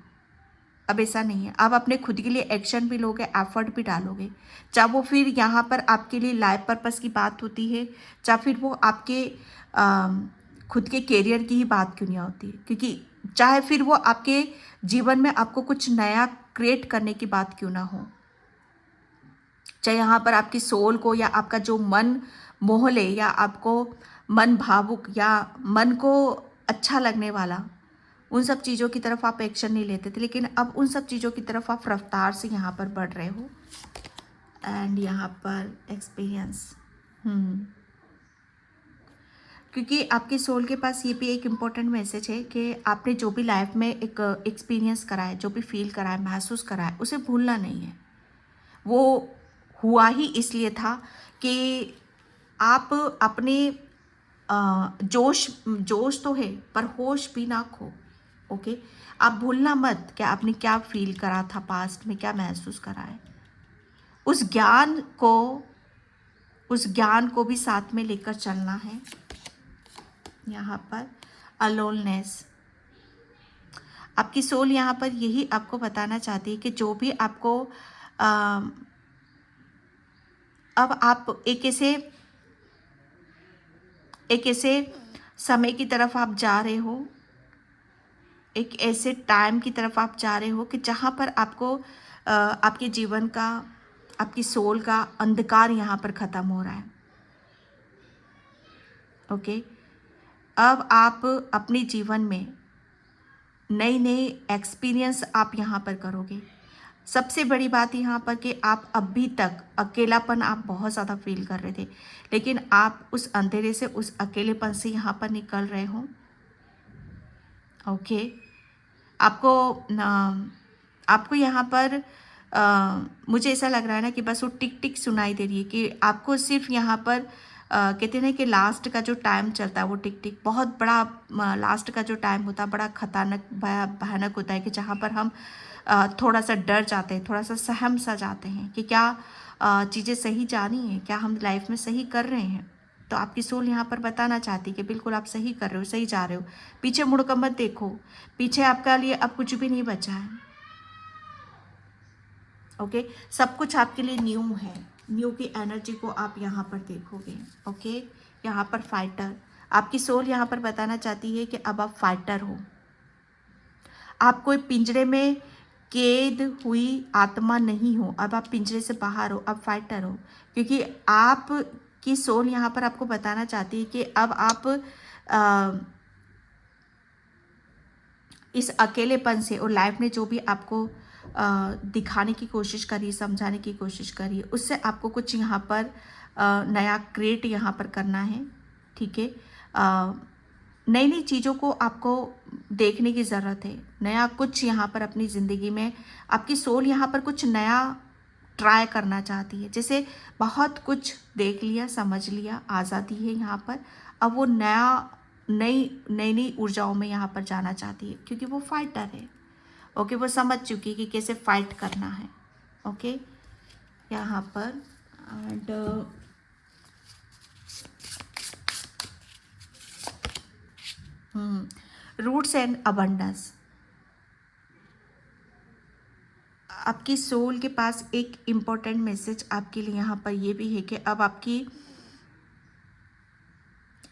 [SPEAKER 1] अब ऐसा नहीं है। आप अपने खुद के लिए एक्शन भी लोगे, एफर्ट भी डालोगे, चाहे वो फिर यहाँ पर आपके लिए लाइफ पर्पस की बात होती है, चाहे फिर वो आपके खुद के कैरियर की ही बात क्यों नहीं होती है, क्योंकि चाहे फिर वो आपके जीवन में आपको कुछ नया क्रिएट करने की बात क्यों ना हो, चाहे यहाँ पर आपकी सोल को या आपका जो मन मोह ले या आपको मन भावुक या मन को अच्छा लगने वाला, उन सब चीज़ों की तरफ आप एक्शन नहीं लेते थे, लेकिन अब उन सब चीज़ों की तरफ आप रफ्तार से यहाँ पर बढ़ रहे हो। एंड यहाँ पर एक्सपीरियंस, क्योंकि आपके सोल के पास ये भी एक इम्पॉर्टेंट मैसेज है कि आपने जो भी लाइफ में एक एक्सपीरियंस करा है, जो भी फील करा है, महसूस करा है, उसे भूलना नहीं है। वो हुआ ही इसलिए था कि आप अपने जोश तो है पर होश भी ना खो। ओके, आप भूलना मत कि आपने क्या फील करा था पास्ट में, क्या महसूस करा है। उस ज्ञान को भी साथ में लेकर चलना है। यहाँ पर अलोननेस, आपकी सोल यहाँ पर यही आपको बताना चाहती है कि जो भी आपको अब आप एक ऐसे समय की तरफ आप जा रहे हो, एक ऐसे टाइम की तरफ आप जा रहे हो कि जहाँ पर आपको आपके जीवन का, आपकी सोल का अंधकार यहाँ पर ख़त्म हो रहा है। ओके, अब आप अपने जीवन में नई नई एक्सपीरियंस आप यहाँ पर करोगे। सबसे बड़ी बात यहाँ पर कि आप अभी तक अकेलापन आप बहुत ज़्यादा फील कर रहे थे, लेकिन आप उस अंधेरे से, उस अकेलेपन से यहाँ पर निकल रहे हो। ओके, आपको यहाँ पर मुझे ऐसा लग रहा है ना कि बस वो टिक टिक सुनाई दे रही है कि आपको सिर्फ यहाँ पर कहते हैं ना कि लास्ट का जो टाइम चलता है वो टिक टिक बहुत बड़ा, लास्ट का जो टाइम होता है बड़ा खतरनाक भयानक होता है कि जहाँ पर हम थोड़ा सा डर जाते हैं, थोड़ा सा सहम सा जाते हैं कि क्या चीज़ें सही जा रही हैं, क्या हम लाइफ में सही कर रहे हैं। तो आपकी सोल यहाँ पर बताना चाहती है कि बिल्कुल आप सही कर रहे हो, सही जा रहे हो। पीछे मुड़कर मत देखो, पीछे आपका लिए अब कुछ भी नहीं बचा है। ओके, सब कुछ आपके लिए न्यू है, न्यू की एनर्जी को आप यहाँ पर देखोगे। ओके, यहाँ पर फाइटर, आपकी सोल यहाँ पर बताना चाहती है कि अब आप फाइटर हो, आप कोई पिंजरे में कैद हुई आत्मा नहीं हो, अब आप पिंजरे से बाहर हो, अब फाइटर हो। क्योंकि आप की सोल यहाँ पर आपको बताना चाहती है कि अब आप इस अकेलेपन से और लाइफ ने जो भी आपको दिखाने की कोशिश करी, समझाने की कोशिश करी, उससे आपको कुछ यहाँ पर नया क्रिएट यहाँ पर करना है। ठीक है, नई नई चीज़ों को आपको देखने की ज़रूरत है। नया कुछ यहाँ पर अपनी ज़िंदगी में आपकी सोल यहाँ पर कुछ नया ट्राई करना चाहती है। जैसे बहुत कुछ देख लिया, समझ लिया, आज़ादी है यहाँ पर, अब वो नई नई नई ऊर्जाओं में यहाँ पर जाना चाहती है, क्योंकि वो फाइटर है। ओके, वो समझ चुकी है कि कैसे फाइट करना है। ओके, यहाँ पर एंड रूट्स एंड अबंडेंस। आपकी सोल के पास एक इम्पोर्टेंट मैसेज आपके लिए यहाँ पर ये भी है कि अब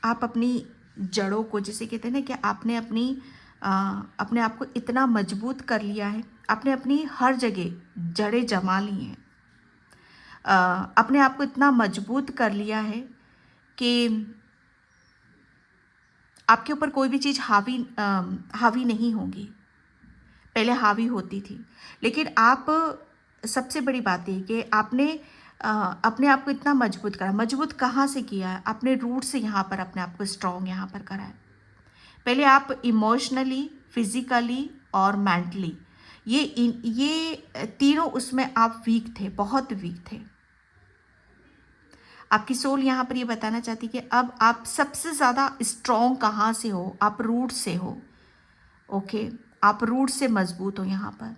[SPEAKER 1] आप अपनी जड़ों को, जैसे कहते हैं ना कि आपने अपने आप को इतना मजबूत कर लिया है, आपने अपनी हर जगह जड़ें जमा ली हैं, अपने आप को इतना मजबूत कर लिया है कि आपके ऊपर कोई भी चीज़ हावी नहीं होगी। पहले हावी होती थी, लेकिन आप, सबसे बड़ी बात है कि आपने अपने आप को इतना मजबूत करा। मजबूत कहाँ से किया है? आपने रूट से यहाँ पर अपने आप को स्ट्रॉन्ग यहाँ पर करा है। पहले आप इमोशनली, फिजिकली और मेंटली, ये तीनों उसमें आप वीक थे, बहुत वीक थे। आपकी सोल यहाँ पर ये बताना चाहती कि अब आप सबसे ज़्यादा स्ट्रॉन्ग कहाँ से हो? आप रूट से हो। ओके, आप रूट से मजबूत हो। यहाँ पर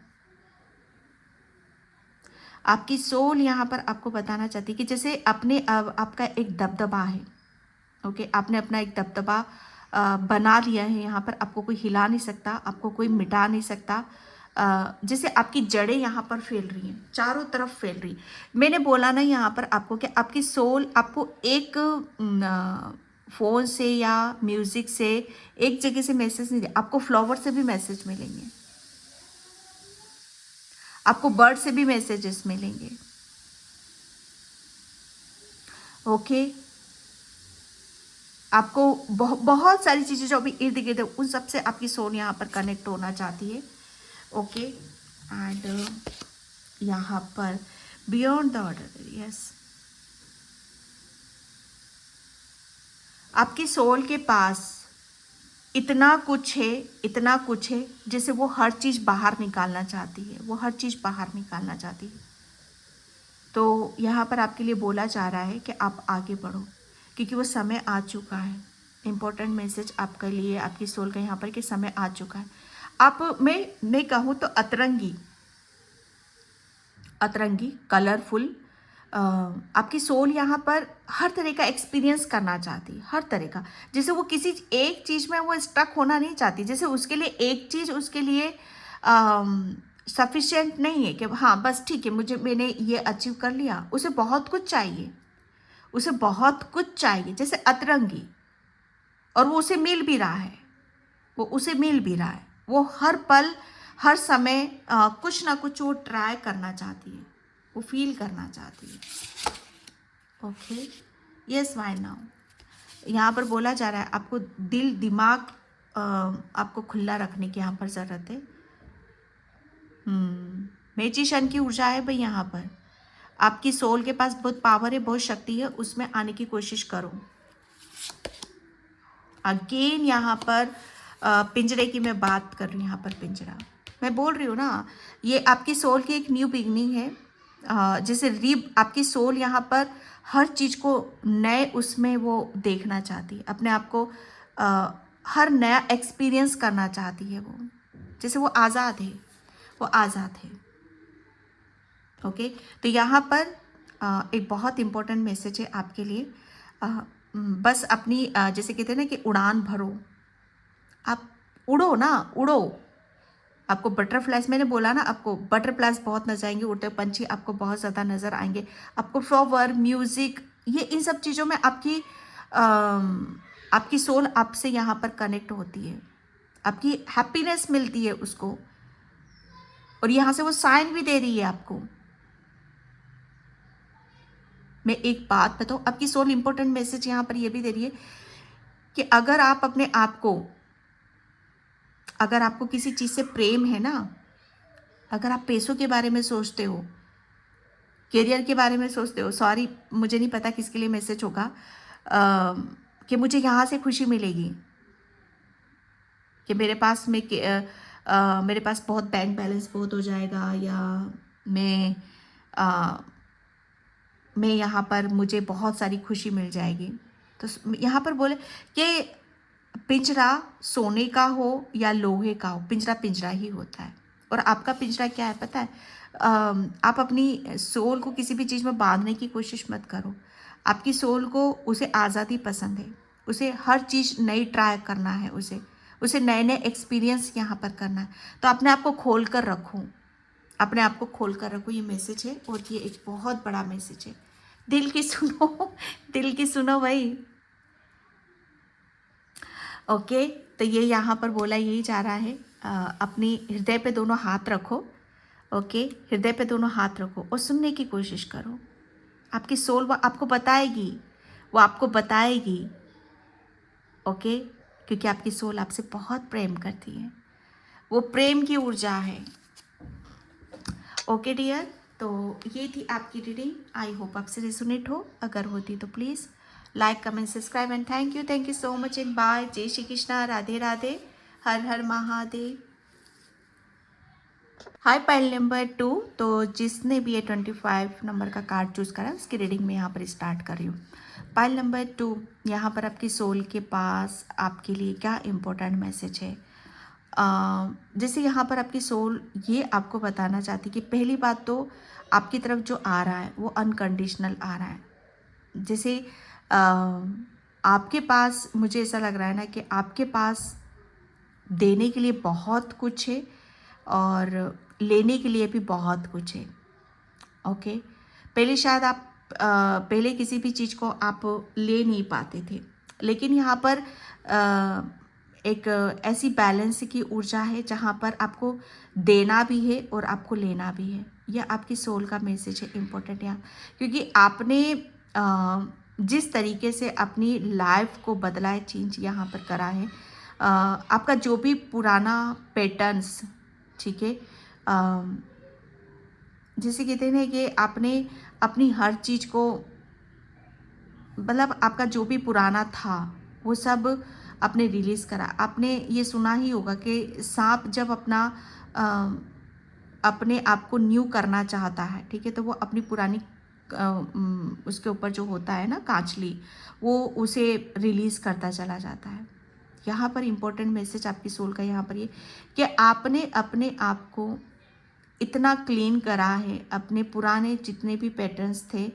[SPEAKER 1] आपकी सोल यहाँ पर आपको बताना चाहती है कि जैसे आपका एक दबदबा है। ओके, आपने अपना एक दबदबा बना लिया है। यहाँ पर आपको कोई हिला नहीं सकता, आपको कोई मिटा नहीं सकता। जैसे आपकी जड़ें यहाँ पर फैल रही हैं, चारों तरफ फैल रही। मैंने बोला ना यहाँ पर आपको कि आपकी सोल आपको एक फ़ोन से या म्यूज़िक से, एक जगह से मैसेज नहीं दे, आपको फ्लावर से भी मैसेज मिलेंगे, आपको बर्ड से भी मैसेजेस मिलेंगे। ओके, आपको बहुत सारी चीज़ें जो अभी इर्द गिर्द, उन सब से आपकी सोल यहाँ पर कनेक्ट होना चाहती है। ओके, एंड यहाँ पर बियॉन्ड द ऑर्डर, यस, आपकी सोल के पास इतना कुछ है, इतना कुछ है, जैसे वो हर चीज़ बाहर निकालना चाहती है, वो हर चीज़ बाहर निकालना चाहती है। तो यहाँ पर आपके लिए बोला जा रहा है कि आप आगे बढ़ो, क्योंकि वो समय आ चुका है। इम्पोर्टेंट मैसेज आपके लिए, आपकी सोल का यहाँ पर कि समय आ चुका है। आप, मैं कहूँ तो अतरंगी कलरफुल, आपकी सोल यहाँ पर हर तरह का एक्सपीरियंस करना चाहती है, हर तरह का। जैसे वो किसी एक चीज़ में वो स्टक होना नहीं चाहती। जैसे उसके लिए एक चीज़ उसके लिए सफिशिएंट नहीं है कि हाँ बस ठीक है, मैंने ये अचीव कर लिया। उसे बहुत कुछ चाहिए, उसे बहुत कुछ चाहिए, जैसे अतरंगी। और वो उसे मिल भी रहा है, वो उसे मिल भी रहा है। वो हर पल, हर समय कुछ ना कुछ वो ट्राई करना चाहती है, वो फील करना चाहती है। Okay, yes, why now. यहाँ पर बोला जा रहा है आपको दिल दिमाग आपको खुला रखने की यहाँ पर ज़रूरत है। मैजिशियन की ऊर्जा है भाई यहाँ पर। आपकी सोल के पास बहुत पावर है, बहुत शक्ति है, उसमें आने की कोशिश करो। अगेन यहाँ पर पिंजरे की मैं बात कर रही हूँ। यहाँ पर पिंजरा, मैं बोल रही हूँ ना, ये आपकी सोल की एक न्यू बिगनिंग है। जैसे आपकी सोल यहाँ पर हर चीज़ को नए उसमें वो देखना चाहती है, अपने आप को हर नया एक्सपीरियंस करना चाहती है वो। जैसे वो आज़ाद है, वो आज़ाद है। ओके, तो यहाँ पर एक बहुत इम्पोर्टेंट मैसेज है आपके लिए। बस अपनी जैसे कहते हैं ना कि उड़ान भरो, आप उड़ो ना, उड़ो। आपको बटरफ्लाइज, मैंने बोला ना, आपको बटरफ्लाइज बहुत नजर आएंगे, उड़ते पंछी आपको बहुत ज़्यादा नज़र आएंगे। आपको फ्लावर, म्यूज़िक, ये इन सब चीज़ों में आपकी सोल आपसे यहाँ पर कनेक्ट होती है, आपकी हैप्पीनेस मिलती है उसको, और यहाँ से वो साइन भी दे रही है आपको। मैं एक बात बताऊँ, आपकी सोल इंपॉर्टेंट मैसेज यहाँ पर ये भी दे रही है कि अगर आप अपने आप को, अगर आपको किसी चीज़ से प्रेम है ना, अगर आप पैसों के बारे में सोचते हो, करियर के बारे में सोचते हो, सॉरी मुझे नहीं पता किसके लिए मैसेज होगा, कि मुझे यहाँ से खुशी मिलेगी, कि मेरे पास मेरे पास बहुत बैंक बैलेंस बहुत हो जाएगा, या मैं अ, मैं यहाँ पर मुझे बहुत सारी खुशी मिल जाएगी। तो यहाँ पर बोले कि पिंजरा सोने का हो या लोहे का हो, पिंजरा पिंजरा ही होता है। और आपका पिंजरा क्या है पता है? आप अपनी सोल को किसी भी चीज़ में बांधने की कोशिश मत करो। आपकी सोल को, उसे आज़ादी पसंद है, उसे हर चीज़ नई ट्राई करना है, उसे नए नए एक्सपीरियंस यहाँ पर करना है। तो अपने आप को खोल कर रखो, अपने आप को खोल कर रखो। ये मैसेज है और ये एक बहुत बड़ा मैसेज है। दिल की सुनो, दिल की सुनो भाई। ओके, तो ये यहाँ पर बोला यही जा रहा है, अपनी हृदय पे दोनों हाथ रखो। ओके, हृदय पे दोनों हाथ रखो और सुनने की कोशिश करो। आपकी सोल वो आपको बताएगी, वो आपको बताएगी। ओके, क्योंकि आपकी सोल आपसे बहुत प्रेम करती है, वो प्रेम की ऊर्जा है। ओके डियर, तो ये थी आपकी रीडिंग। आई होप आपसे रेजोनेट हो। अगर होती तो please like comment subscribe and thank you so much and bye. जय श्री कृष्णा, राधे राधे, हर हर महादेव। हाय पाइल नंबर 2, तो जिसने भी ये 25 नंबर का कार्ड चूज़ करा उसकी रीडिंग में यहाँ पर स्टार्ट कर रही हूँ। पाइल नंबर 2, यहाँ पर आपकी सोल के पास आपके लिए क्या इम्पोर्टेंट मैसेज है। जैसे यहाँ पर आपकी सोल ये आपको बताना चाहती कि पहली बात तो आपकी तरफ जो आ रहा है वो अनकंडीशनल आ रहा है। जैसे आपके पास, मुझे ऐसा लग रहा है ना कि आपके पास देने के लिए बहुत कुछ है और लेने के लिए भी बहुत कुछ है। ओके, पहले शायद आप पहले किसी भी चीज़ को आप ले नहीं पाते थे, लेकिन यहाँ पर एक ऐसी बैलेंस की ऊर्जा है जहाँ पर आपको देना भी है और आपको लेना भी है। यह आपकी सोल का मैसेज है, इम्पोर्टेंट यहाँ, क्योंकि आपने जिस तरीके से अपनी लाइफ को बदला है, चेंज यहाँ पर करा है, आपका जो भी पुराना पैटर्न्स, ठीक है, जैसे कहते हैं ना कि आपने अपनी हर चीज़ को, मतलब आपका जो भी पुराना था वो सब आपने रिलीज़ करा। आपने ये सुना ही होगा कि सांप जब अपने आप को न्यू करना चाहता है, ठीक है, तो वो अपनी पुरानी उसके ऊपर जो होता है ना कांचली, वो उसे रिलीज़ करता चला जाता है। यहाँ पर इम्पोर्टेंट मैसेज आपकी सोल का यहाँ पर ये कि आपने अपने आप को इतना क्लीन करा है, अपने पुराने जितने भी पैटर्न्स थे,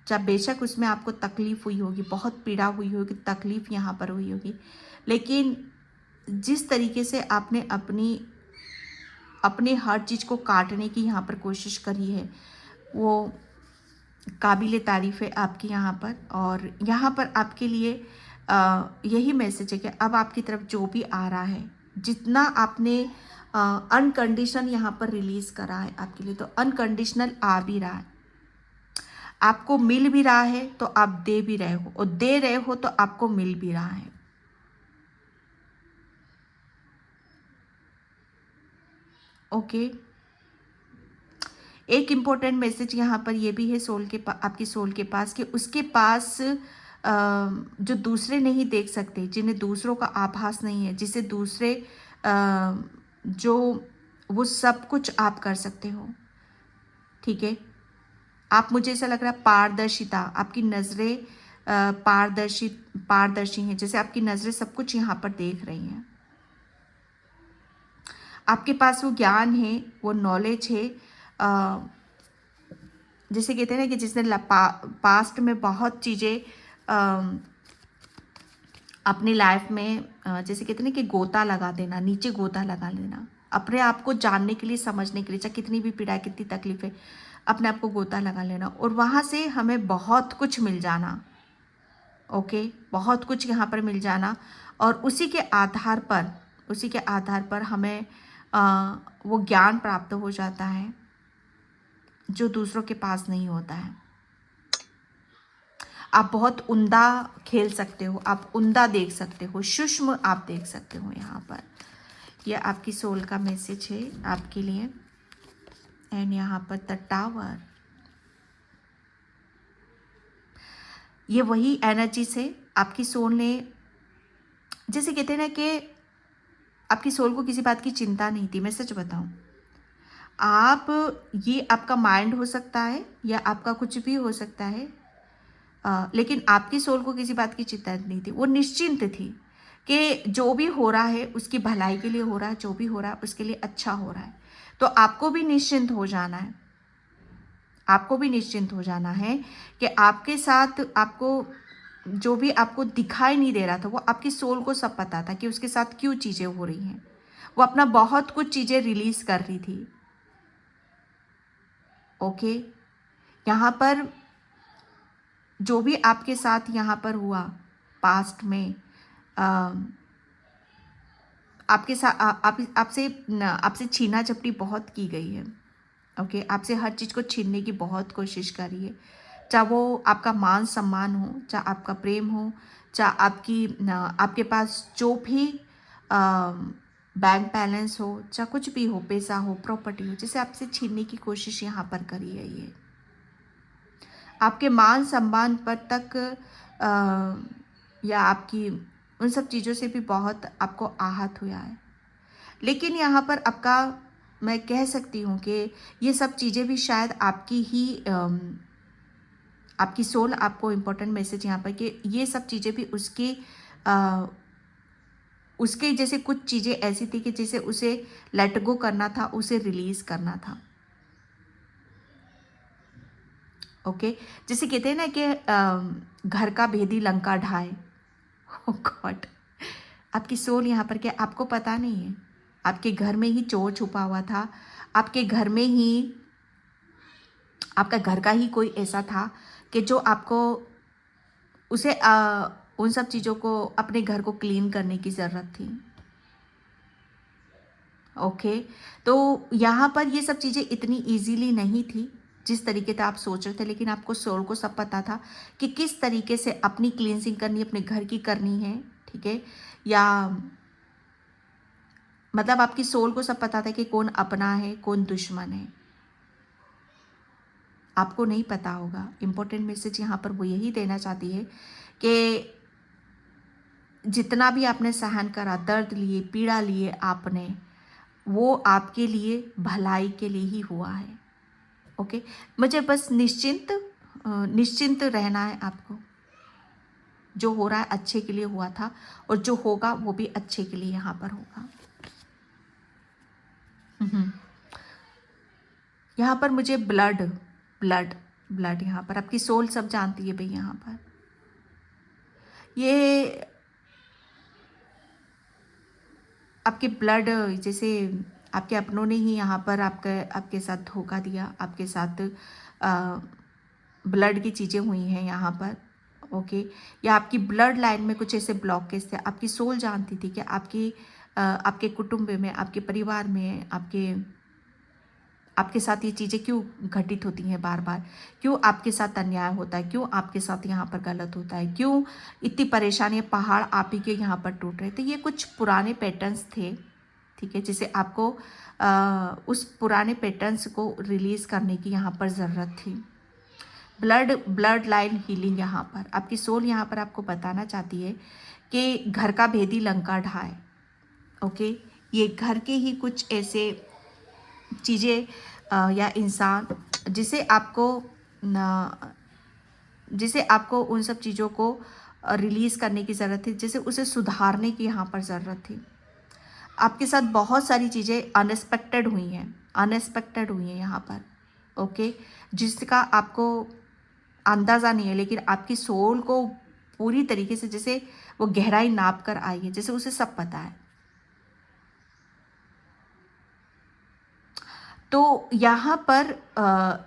[SPEAKER 1] जब बेशक उसमें आपको तकलीफ़ हुई होगी, बहुत पीड़ा हुई होगी, तकलीफ़ यहाँ पर हुई होगी, लेकिन जिस तरीके से आपने अपने हर चीज़ को काटने की यहाँ पर कोशिश करी है, वो काबिल तारीफ़ है आपकी यहाँ पर। और यहाँ पर आपके लिए यही मैसेज है कि अब आपकी तरफ जो भी आ रहा है, जितना आपने अनकंडीशनल यहाँ पर रिलीज़ करा है आपके लिए, तो अनकंडीशनल आ भी रहा है, आपको मिल भी रहा है, तो आप दे भी रहे हो, और दे रहे हो तो आपको मिल भी रहा है। ओके, एक इम्पोर्टेंट मैसेज यहाँ पर ये भी है आपकी सोल के पास, कि उसके पास जो दूसरे नहीं देख सकते, जिन्हें दूसरों का आभास नहीं है, जिसे दूसरे जो वो सब कुछ आप कर सकते हो, ठीक है। आप, मुझे ऐसा लग रहा है पारदर्शिता, आपकी नज़रें पारदर्शी हैं, जैसे आपकी नज़रें सब कुछ यहाँ पर देख रही हैं। आपके पास वो ज्ञान है, वो नॉलेज है, जैसे कहते हैं ना कि जिसने पास्ट में बहुत चीज़ें अपनी लाइफ में, जैसे कहते हैं ना कि गोता लगा देना, नीचे गोता लगा देना, अपने आप को जानने के लिए, समझने के लिए, चाहे कितनी भी पीड़ा, कितनी तकलीफ है, अपने आप को गोता लगा लेना और वहाँ से हमें बहुत कुछ मिल जाना। ओके, बहुत कुछ यहाँ पर मिल जाना, और उसी के आधार पर हमें वो ज्ञान प्राप्त हो जाता है जो दूसरों के पास नहीं होता है। आप बहुत उम्दा खेल सकते हो, आप उम्दा देख सकते हो, सूक्ष्म आप देख सकते हो यहाँ पर। यह आपकी सोल का मैसेज है आपके लिए। एंड यहाँ पर द टावर, ये वही एनर्जी से आपकी सोल ने, जैसे कहते हैं ना कि आपकी सोल को किसी बात की चिंता नहीं थी। मैं सच बताऊं, आप, ये आपका माइंड हो सकता है या आपका कुछ भी हो सकता है, लेकिन आपकी सोल को किसी बात की चिंता नहीं थी। वो निश्चिंत थी कि जो भी हो रहा है उसकी भलाई के लिए हो रहा है, जो भी हो रहा है उसके लिए अच्छा हो रहा है। तो आपको भी निश्चिंत हो जाना है, आपको भी निश्चिंत हो जाना है कि आपके साथ, आपको जो भी आपको दिखाई नहीं दे रहा था, वो आपकी सोल को सब पता था कि उसके साथ क्यों चीज़ें हो रही हैं। वो अपना बहुत कुछ चीज़ें रिलीज कर रही थी। ओके, यहाँ पर जो भी आपके साथ यहाँ पर हुआ पास्ट में, अ, आपके साथ आपसे आपसे छीना झपटी बहुत की गई है। ओके, आपसे हर चीज़ को छीनने की बहुत कोशिश करी है, चाहे वो आपका मान सम्मान हो, चाहे आपका प्रेम हो, चाहे आपके पास जो भी बैंक बैलेंस हो, चाहे कुछ भी हो, पैसा हो, प्रॉपर्टी हो, जैसे आपसे छीनने की कोशिश यहाँ पर करी है। ये आपके मान सम्मान पर तक, या आपकी उन सब चीज़ों से भी बहुत आपको आहत हुआ है। लेकिन यहाँ पर आपका, मैं कह सकती हूँ कि ये सब चीज़ें भी शायद आपकी ही, आपकी सोल आपको इम्पोर्टेंट मैसेज यहाँ पर कि ये सब चीज़ें भी उसके जैसे कुछ चीज़ें ऐसी थी कि जिसे उसे लेट गो करना था, उसे रिलीज करना था। ओके, जैसे कहते हैं ना कि घर का भेदी लंका ढाए। ओ गॉड, आपकी सोल यहाँ पर, क्या आपको पता नहीं है, आपके घर में ही चोर छुपा हुआ था, आपके घर में ही, आपका घर का ही कोई ऐसा था कि जो आपको उसे उन सब चीज़ों को, अपने घर को क्लीन करने की ज़रूरत थी। ओके, तो यहाँ पर ये सब चीज़ें इतनी इजीली नहीं थी जिस तरीके से आप सोच रहे थे, लेकिन आपको सोल को सब पता था कि किस तरीके से अपनी क्लींसिंग करनी, अपने घर की करनी है। ठीक है, या मतलब आपकी सोल को सब पता था कि कौन अपना है, कौन दुश्मन है। आपको नहीं पता होगा। इम्पोर्टेंट मैसेज यहाँ पर वो यही देना चाहती है कि जितना भी आपने सहन करा, दर्द लिए, पीड़ा लिए आपने, वो आपके लिए भलाई के लिए ही हुआ है। ओके, मुझे बस निश्चिंत रहना है आपको। जो हो रहा है अच्छे के लिए हुआ था, और जो होगा वो भी अच्छे के लिए यहाँ पर होगा। यहाँ पर मुझे ब्लड ब्लड ब्लड, यहाँ पर आपकी सोल सब जानती है भाई। यहाँ पर ये आपके ब्लड, जैसे आपके अपनों ने ही यहाँ पर आपके साथ धोखा दिया, आपके साथ ब्लड की चीज़ें हुई हैं यहाँ पर। ओके, या आपकी ब्लड लाइन में कुछ ऐसे ब्लॉकेज थे। आपकी सोल जानती थी कि आपके कुटुंब में, आपके परिवार में, आपके साथ ये चीज़ें क्यों घटित होती हैं बार बार, क्यों आपके साथ अन्याय होता है, क्यों आपके साथ यहाँ पर गलत होता है, क्यों इतनी परेशानियाँ, पहाड़ आप ही के यहाँ पर टूट रहे थे। ये कुछ पुराने पैटर्न्स थे। ठीक है, जिसे आपको उस पुराने पैटर्न्स को रिलीज़ करने की यहाँ पर ज़रूरत थी। ब्लड लाइन हीलिंग, यहाँ पर आपकी सोल यहाँ पर आपको बताना चाहती है कि घर का भेदी लंका ढाए। ओके, ये घर के ही कुछ ऐसे चीज़ें या इंसान जिसे आपको उन सब चीज़ों को रिलीज़ करने की ज़रूरत थी, जिसे उसे सुधारने की यहाँ पर ज़रूरत थी। आपके साथ बहुत सारी चीज़ें अनएक्सपेक्टेड हुई हैं यहाँ पर। ओके, जिसका आपको अंदाज़ा नहीं है, लेकिन आपकी सोल को पूरी तरीके से जैसे वो गहराई नाप कर आई है, जैसे उसे सब पता है। तो यहाँ पर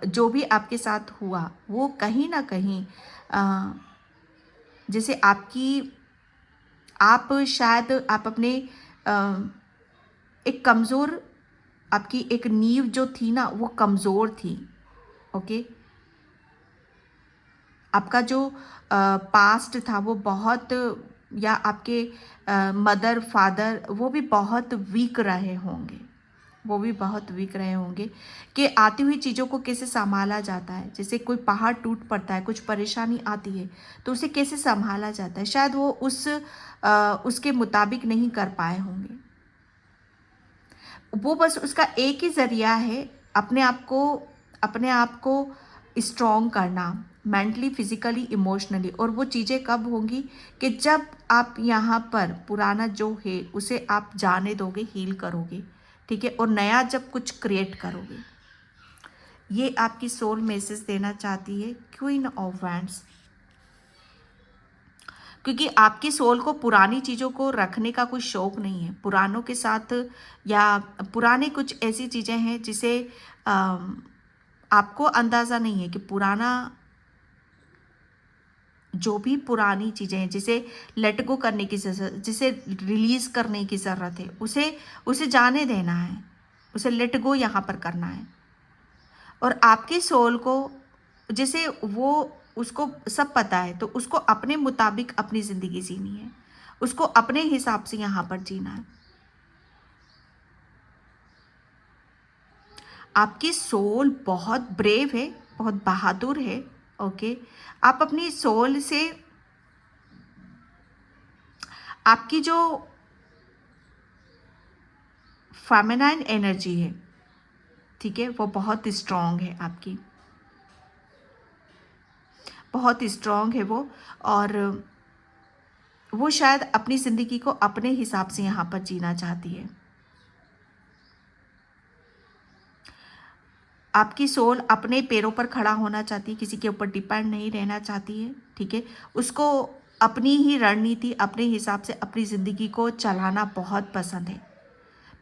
[SPEAKER 1] जो भी आपके साथ हुआ वो कहीं ना कहीं, जैसे आप शायद आप अपने एक कमज़ोर, आपकी एक नींव जो थी ना वो कमज़ोर थी। ओके, आपका जो पास्ट था वो बहुत, या आपके मदर फादर वो भी बहुत वीक रहे होंगे, वो भी बहुत वीक रहे होंगे कि आती हुई चीज़ों को कैसे संभाला जाता है। जैसे कोई पहाड़ टूट पड़ता है, कुछ परेशानी आती है तो उसे कैसे संभाला जाता है, शायद वो उसके मुताबिक नहीं कर पाए होंगे। वो बस उसका एक ही ज़रिया है, अपने आप को स्ट्रॉन्ग करना, मेंटली, फिजिकली, इमोशनली। और वो चीज़ें कब होंगी कि जब आप यहाँ पर पुराना जो है उसे आप जाने दोगे, हील करोगे, ठीक है, और नया जब कुछ क्रिएट करोगे। ये आपकी सोल मैसेज देना चाहती है, क्वीन ऑफ वैंड्स। क्योंकि आपकी सोल को पुरानी चीज़ों को रखने का कोई शौक नहीं है, पुरानों के साथ, या पुराने कुछ ऐसी चीज़ें हैं जिसे आपको अंदाज़ा नहीं है कि पुराना, जो भी पुरानी चीज़ें हैं जिसे लेट गो करने की ज़रूरत, जिसे रिलीज़ करने की ज़रूरत है, उसे जाने देना है, उसे लेट गो यहाँ पर करना है। और आपकी सोल को, जैसे वो, उसको सब पता है तो उसको अपने मुताबिक अपनी ज़िंदगी जीनी है, उसको अपने हिसाब से यहाँ पर जीना है। आपकी सोल बहुत ब्रेव है, बहुत बहादुर है। ओके, आप अपनी सोल से, आपकी जो फेमिनाइन एनर्जी है, ठीक है, वो बहुत स्ट्रॉन्ग है, आपकी बहुत स्ट्रॉन्ग है वो। और वो शायद अपनी ज़िंदगी को अपने हिसाब से यहाँ पर जीना चाहती है। आपकी सोल अपने पैरों पर खड़ा होना चाहती है, किसी के ऊपर डिपेंड नहीं रहना चाहती है, ठीक है। उसको अपनी ही रणनीति, अपने हिसाब से अपनी ज़िंदगी को चलाना बहुत पसंद है।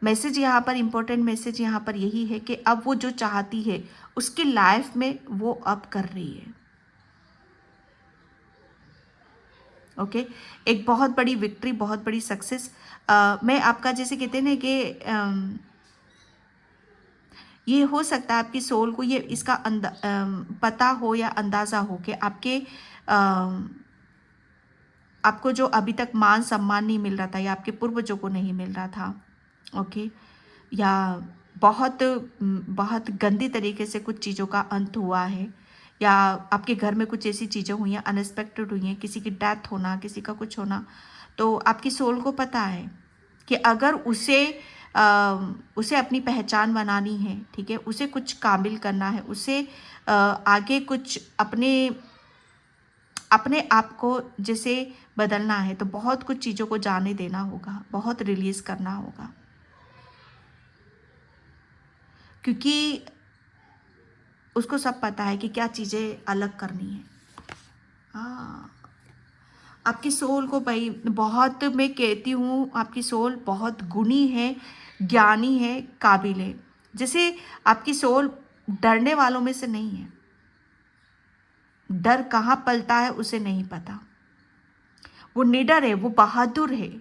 [SPEAKER 1] मैसेज यहाँ पर, इम्पोर्टेंट मैसेज यहाँ पर यही है कि अब वो जो चाहती है उसकी लाइफ में वो अब कर रही है। ओके, एक बहुत बड़ी विक्ट्री, बहुत बड़ी सक्सेस। मैं आपका, जैसे कहते हैं ना कि ये हो सकता है आपकी सोल को ये इसका पता हो या अंदाज़ा हो कि आपको जो अभी तक मान सम्मान नहीं मिल रहा था, या आपके पूर्वजों को नहीं मिल रहा था, ओके, या बहुत बहुत गंदी तरीके से कुछ चीज़ों का अंत हुआ है, या आपके घर में कुछ ऐसी चीज़ें हुई हैं, अनएक्सपेक्टेड हुई हैं, किसी की डेथ होना, किसी का कुछ होना, तो आपकी सोल को पता है कि अगर उसे अपनी पहचान बनानी है, ठीक है, उसे कुछ काबिल करना है, उसे आगे कुछ अपने आप को जैसे बदलना है, तो बहुत कुछ चीज़ों को जाने देना होगा, बहुत रिलीज़ करना होगा, क्योंकि उसको सब पता है कि क्या चीज़ें अलग करनी है। हाँ, आपकी सोल को भाई बहुत, मैं कहती हूँ आपकी सोल बहुत गुणी है, ज्ञानी है, काबिल है। जैसे आपकी सोल डरने वालों में से नहीं है, डर कहाँ पलता है उसे नहीं पता, वो निडर है, वो बहादुर है,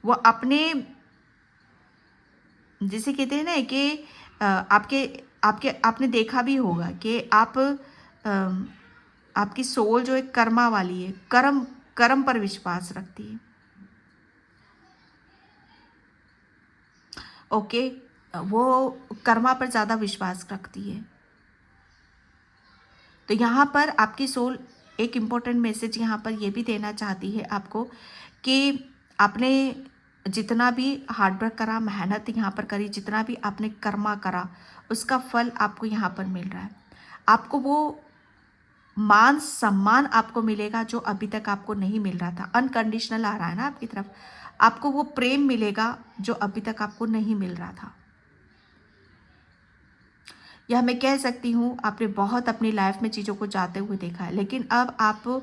[SPEAKER 1] वो अपने, जैसे कहते हैं ना कि आपके आपके आपने देखा भी होगा कि आपकी सोल जो है कर्मा वाली है, कर्म कर्म पर विश्वास रखती है। ओके, वो कर्मा पर ज़्यादा विश्वास रखती है। तो यहाँ पर आपकी सोल एक इम्पोर्टेंट मैसेज यहाँ पर ये भी देना चाहती है आपको कि आपने जितना भी हार्डवर्क करा, मेहनत यहाँ पर करी, जितना भी आपने कर्मा करा, उसका फल आपको यहाँ पर मिल रहा है। आपको वो मान सम्मान आपको मिलेगा जो अभी तक आपको नहीं मिल रहा था, अनकंडीशनल आ रहा है ना आपकी तरफ। आपको वो प्रेम मिलेगा जो अभी तक आपको नहीं मिल रहा था। यह मैं कह सकती हूँ, आपने बहुत अपनी लाइफ में चीज़ों को जाते हुए देखा है, लेकिन अब आप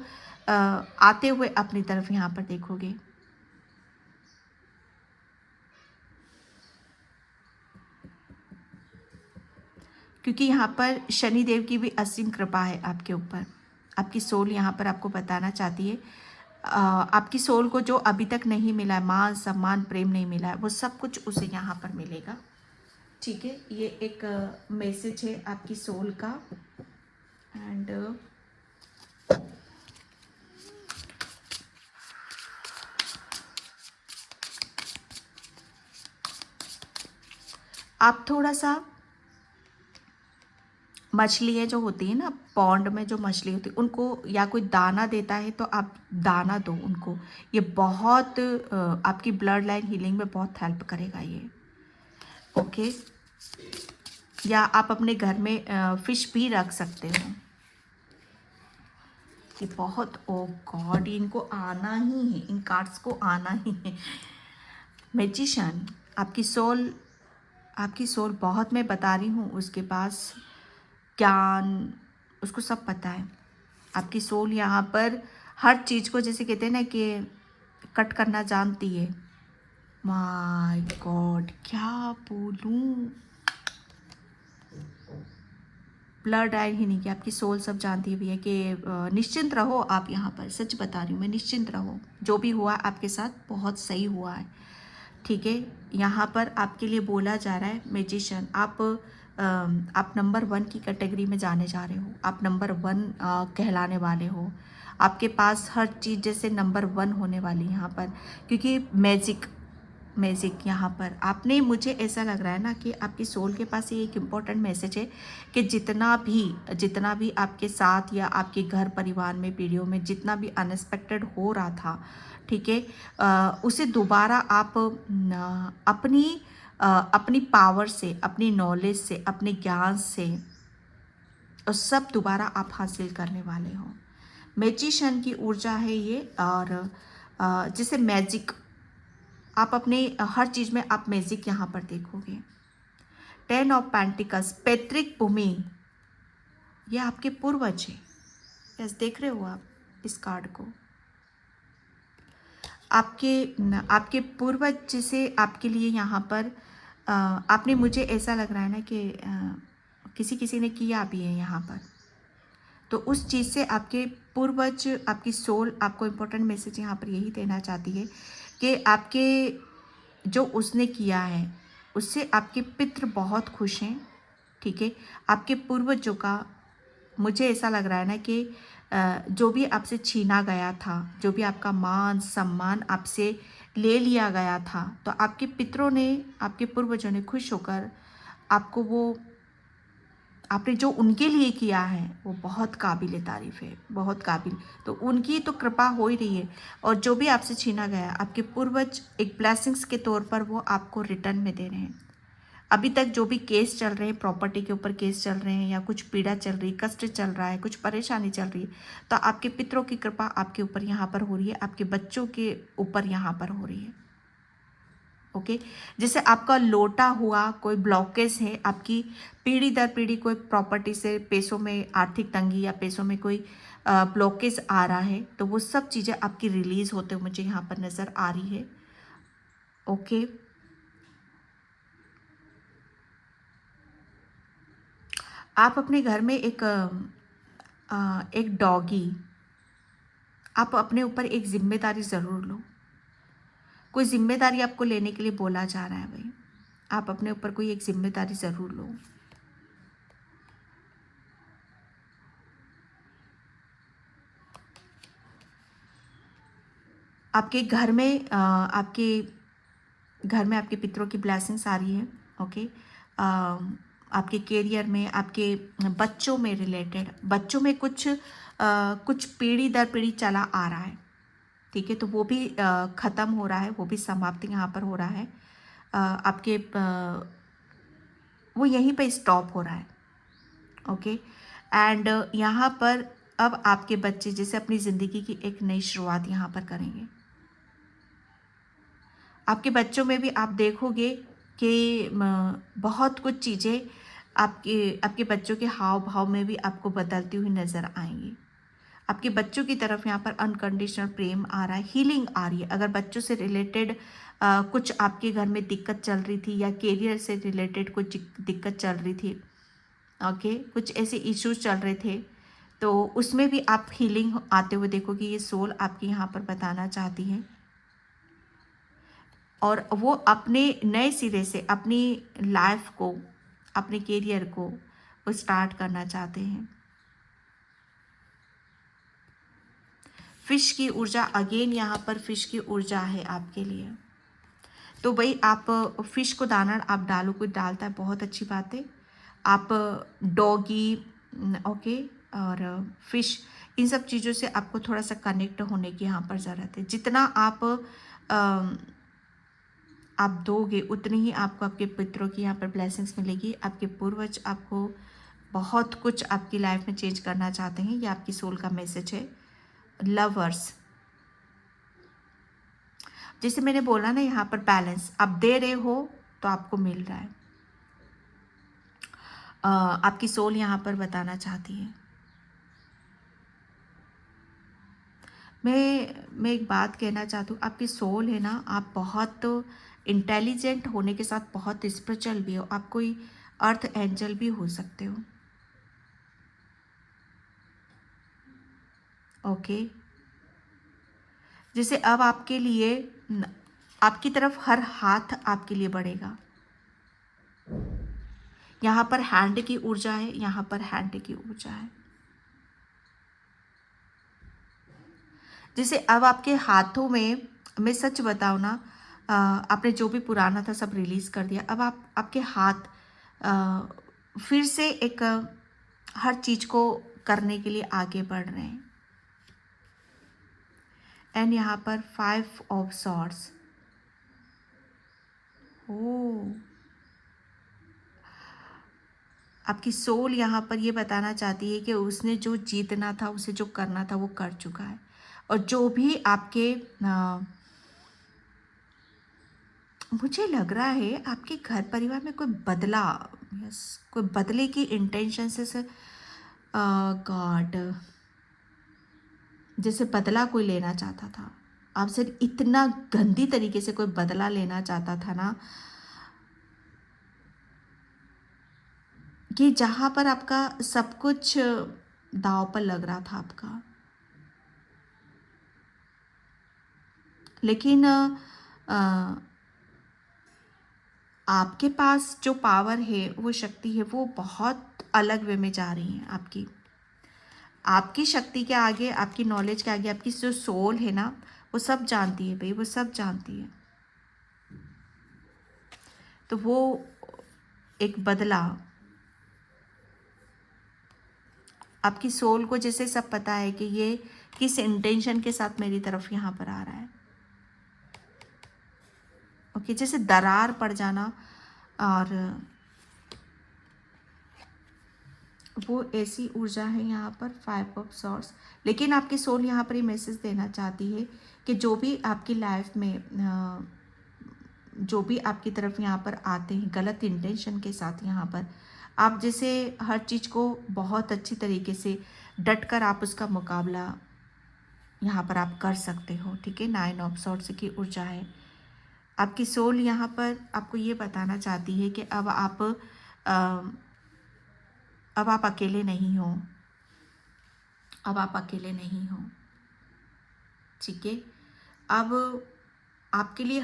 [SPEAKER 1] आते हुए अपनी तरफ यहाँ पर देखोगे। क्योंकि यहाँ पर शनि देव की भी असीम कृपा है आपके ऊपर। आपकी सोल यहाँ पर आपको बताना चाहती है, आपकी सोल को जो अभी तक नहीं मिला है, मान सम्मान प्रेम नहीं मिला है, वो सब कुछ उसे यहाँ पर मिलेगा, ठीक है। ये एक मैसेज है आपकी सोल का। एंड आप थोड़ा सा मछलियाँ जो होती है ना, पॉन्ड में जो मछली होती है, उनको या कोई दाना देता है तो आप दाना दो उनको। ये बहुत आपकी ब्लड लाइन हीलिंग में बहुत हेल्प करेगा ये। ओके, या आप अपने घर में फिश भी रख सकते हो। ये बहुत, ओ गॉड, इनको आना ही है, इन कार्ड्स को आना ही है। मैजिशियन, आपकी सोल बहुत, मैं बता रही हूँ, उसके पास ज्ञान, उसको सब पता है। आपकी सोल यहाँ पर हर चीज़ को, जैसे कहते हैं ना कि कट करना जानती है। माय गॉड, क्या बोलूँ, ब्लड आए ही नहीं कि आपकी सोल सब जानती है भैया कि निश्चिंत रहो आप यहाँ पर। सच बता रही हूँ मैं, निश्चिंत रहो, जो भी हुआ आपके साथ बहुत सही हुआ है। ठीक है, यहाँ पर आपके लिए बोला जा रहा है मैजिशियन, आप नंबर 1 की कैटेगरी में जाने जा रहे हो। आप नंबर 1 कहलाने वाले हो। आपके पास हर चीज़ जैसे नंबर 1 होने वाली यहाँ पर, क्योंकि मैजिक यहाँ पर आपने, मुझे ऐसा लग रहा है ना कि आपकी सोल के पास ये एक इम्पॉर्टेंट मैसेज है कि जितना भी आपके साथ या आपके घर परिवार में पीढ़ियों में जितना भी अनएक्सपेक्टेड हो रहा था, ठीक है, उसे दोबारा आप अपनी पावर से, अपनी नॉलेज से, अपने ज्ञान से और सब दोबारा आप हासिल करने वाले हो। मैजिशियन की ऊर्जा है ये। और जैसे मैजिक, आप अपने हर चीज़ में आप मैजिक यहाँ पर देखोगे। 10 ऑफ पेंटिकल्स, पैतृक भूमि, ये आपके पूर्वज है। यस, देख रहे हो आप इस कार्ड को। आपके पूर्वज जैसे आपके लिए यहाँ पर आपने, मुझे ऐसा लग रहा है ना कि किसी किसी ने किया भी है यहाँ पर, तो उस चीज़ से आपके पूर्वज, आपकी सोल आपको इम्पोर्टेंट मैसेज यहाँ पर यही देना चाहती है कि आपके जो उसने किया है उससे आपके पितृ बहुत खुश हैं। ठीक है, आपके पूर्वजों का, मुझे ऐसा लग रहा है ना कि जो भी आपसे छीना गया था, जो भी आपका मान सम्मान आपसे ले लिया गया था, तो आपके पितरों ने, आपके पूर्वजों ने खुश होकर आपको वो, आपने जो उनके लिए किया है वो बहुत काबिल तारीफ़ है, बहुत काबिल। तो उनकी तो कृपा हो ही रही है, और जो भी आपसे छीना गया, आपके पूर्वज एक ब्लेसिंग्स के तौर पर वो आपको रिटर्न में दे रहे हैं। अभी तक जो भी केस चल रहे हैं, प्रॉपर्टी के ऊपर केस चल रहे हैं, या कुछ पीड़ा चल रही, कष्ट चल रहा है, कुछ परेशानी चल रही है, तो आपके पितरों की कृपा आपके ऊपर यहाँ पर हो रही है, आपके बच्चों के ऊपर यहाँ पर हो रही है। ओके, जैसे आपका लोटा हुआ कोई ब्लॉकेज है, आपकी पीढ़ी दर पीढ़ी कोई प्रॉपर्टी से, पैसों में आर्थिक तंगी या पैसों में कोई ब्लॉकेज आ रहा है, तो वो सब चीज़ें आपकी रिलीज होते हुए मुझे यहाँ पर नज़र आ रही है। ओके, आप अपने घर में एक डॉगी, आप अपने ऊपर एक जिम्मेदारी ज़रूर लो। कोई जिम्मेदारी आपको लेने के लिए बोला जा रहा है भाई, आप अपने ऊपर कोई एक जिम्मेदारी ज़रूर लो। आपके घर में आपके पितरों की ब्लेसिंग्स आ रही है। ओके, आपके करियर में, आपके बच्चों में रिलेटेड, बच्चों में कुछ पीढ़ी दर पीढ़ी चला आ रहा है। ठीक है, तो वो भी ख़त्म हो रहा है, वो भी समाप्त यहाँ पर हो रहा है। आपके वो यहीं पे स्टॉप हो रहा है। ओके, एंड यहाँ पर अब आपके बच्चे जैसे अपनी ज़िंदगी की एक नई शुरुआत यहाँ पर करेंगे। आपके बच्चों में भी आप देखोगे कि बहुत कुछ चीज़ें आपके बच्चों के हाव भाव में भी आपको बदलती हुई नज़र आएंगी। आपके बच्चों की तरफ यहाँ पर अनकंडीशनल प्रेम आ रहा है, हीलिंग आ रही है। अगर बच्चों से रिलेटेड कुछ आपके घर में दिक्कत चल रही थी, या करियर से रिलेटेड कुछ दिक्कत चल रही थी, ओके, कुछ ऐसे इश्यूज चल रहे थे, तो उसमें भी आप हीलिंग आते हुए देखोगे। ये सोल आपकी यहाँ पर बताना चाहती है, और वो अपने नए सिरे से अपनी लाइफ को, अपने करियर को वो स्टार्ट करना चाहते हैं। फिश की ऊर्जा, अगेन यहाँ पर फिश की ऊर्जा है आपके लिए। तो भाई आप फिश को दाना आप डालो, कोई डालता है, बहुत अच्छी बात है। आप डॉगी, ओके, और फिश, इन सब चीज़ों से आपको थोड़ा सा कनेक्ट होने की यहाँ पर ज़रूरत है। जितना आप दोगे उतनी ही आपको आपके पितरों की यहाँ पर ब्लेसिंग्स मिलेगी। आपके पूर्वज आपको बहुत कुछ आपकी लाइफ में चेंज करना चाहते हैं, ये आपकी सोल का मैसेज है। लवर्स, जैसे मैंने बोला ना, यहाँ पर बैलेंस आप दे रहे हो तो आपको मिल रहा है। आपकी सोल यहाँ पर बताना चाहती है। मैं एक बात कहना चाहती हूँ, आपकी सोल है ना, आप बहुत इंटेलिजेंट होने के साथ बहुत स्पिरिचुअल भी हो। आप कोई अर्थ एंजल भी हो सकते हो, ओके। जैसे अब आपके लिए आपकी तरफ हर हाथ आपके लिए बढ़ेगा। यहाँ पर हैंड की ऊर्जा है, यहाँ पर हैंड की ऊर्जा है। जैसे अब आपके हाथों में, मैं सच बताऊँ ना, आपने जो भी पुराना था सब रिलीज़ कर दिया। अब आपके हाथ फिर से एक हर चीज़ को करने के लिए आगे बढ़ रहे हैं। एंड यहाँ पर 5 ऑफ सॉर्ड्स, ओ, आपकी सोल यहाँ पर ये बताना चाहती है कि उसने जो जीतना था, उसे जो करना था वो कर चुका है। और जो भी आपके मुझे लग रहा है आपके घर परिवार में कोई बदला, यस, कोई बदले की इंटेंशन से गॉड, जैसे बदला कोई लेना चाहता था आपसे, इतना गंदी तरीके से कोई बदला लेना चाहता था ना, कि जहाँ पर आपका सब कुछ दांव पर लग रहा था आपका। लेकिन आपके पास जो पावर है, वो शक्ति है, वो बहुत अलग वे में जा रही है। आपकी शक्ति के आगे, आपकी नॉलेज के आगे, आपकी जो सोल है ना, वो सब जानती है भाई, वो सब जानती है। तो वो एक बदला, आपकी सोल को जैसे सब पता है कि ये किस इंटेंशन के साथ मेरी तरफ यहाँ पर आ रहा है, ओके। जैसे दरार पड़ जाना, और वो ऐसी ऊर्जा है यहाँ पर 5 ऑफ सॉर्ड्स। लेकिन आपकी सोल यहाँ पर ये मैसेज देना चाहती है कि जो भी आपकी लाइफ में जो भी आपकी तरफ यहाँ पर आते हैं गलत इंटेंशन के साथ, यहाँ पर आप जैसे हर चीज़ को बहुत अच्छी तरीके से डट कर आप उसका मुकाबला यहाँ पर आप कर सकते हो, ठीक है। 9 ऑफ सॉर्ड्स की ऊर्जा है। आपकी सोल यहाँ पर आपको ये बताना चाहती है कि अब आप अकेले नहीं हो, अब आप अकेले नहीं हो, ठीक है। अब आपके लिए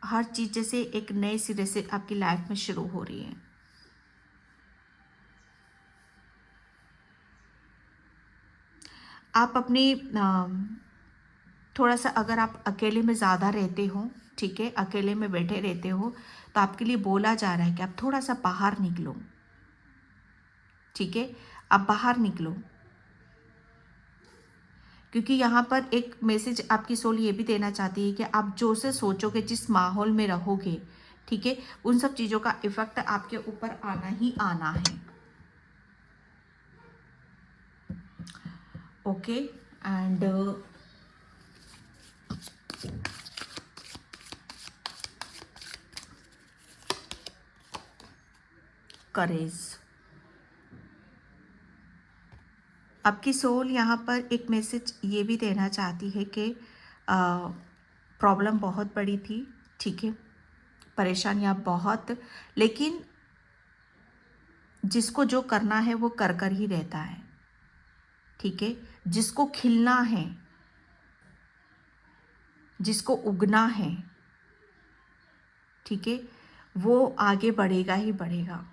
[SPEAKER 1] हर चीज़ जैसे एक नए सिरे से आपकी लाइफ में शुरू हो रही है। आप अपनी थोड़ा सा, अगर आप अकेले में ज़्यादा रहते हो, ठीक है, अकेले में बैठे रहते हो, तो आपके लिए बोला जा रहा है कि आप थोड़ा सा बाहर निकलो, ठीक है, आप बाहर निकलो। क्योंकि यहाँ पर एक मैसेज आपकी सोल ये भी देना चाहती है कि आप जो से सोचोगे, जिस माहौल में रहोगे, ठीक है, उन सब चीज़ों का इफेक्ट आपके ऊपर आना ही आना है, ओके। एंड करेज, आपकी सोल यहाँ पर एक मैसेज ये भी देना चाहती है कि प्रॉब्लम बहुत बड़ी थी, ठीक है, परेशानियाँ बहुत, लेकिन जिसको जो करना है वो कर कर ही रहता है, ठीक है। जिसको खिलना है, जिसको उगना है, ठीक है, वो आगे बढ़ेगा ही बढ़ेगा।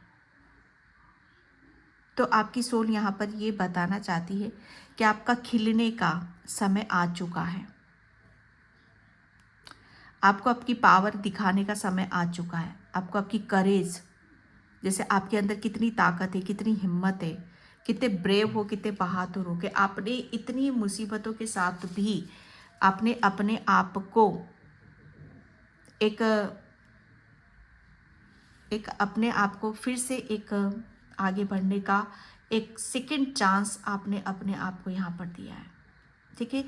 [SPEAKER 1] तो आपकी सोल यहाँ पर ये बताना चाहती है कि आपका खिलने का समय आ चुका है। आपको आपकी पावर दिखाने का समय आ चुका है। आपको आपकी करेज, जैसे आपके अंदर कितनी ताकत है, कितनी हिम्मत है, कितने ब्रेव हो, कितने बहादुर हो कि आपने इतनी मुसीबतों के साथ भी आपने अपने आप को एक अपने आप को फिर से एक आगे बढ़ने का एक सेकंड चांस आपने अपने आप को यहाँ पर दिया है। ठीक है,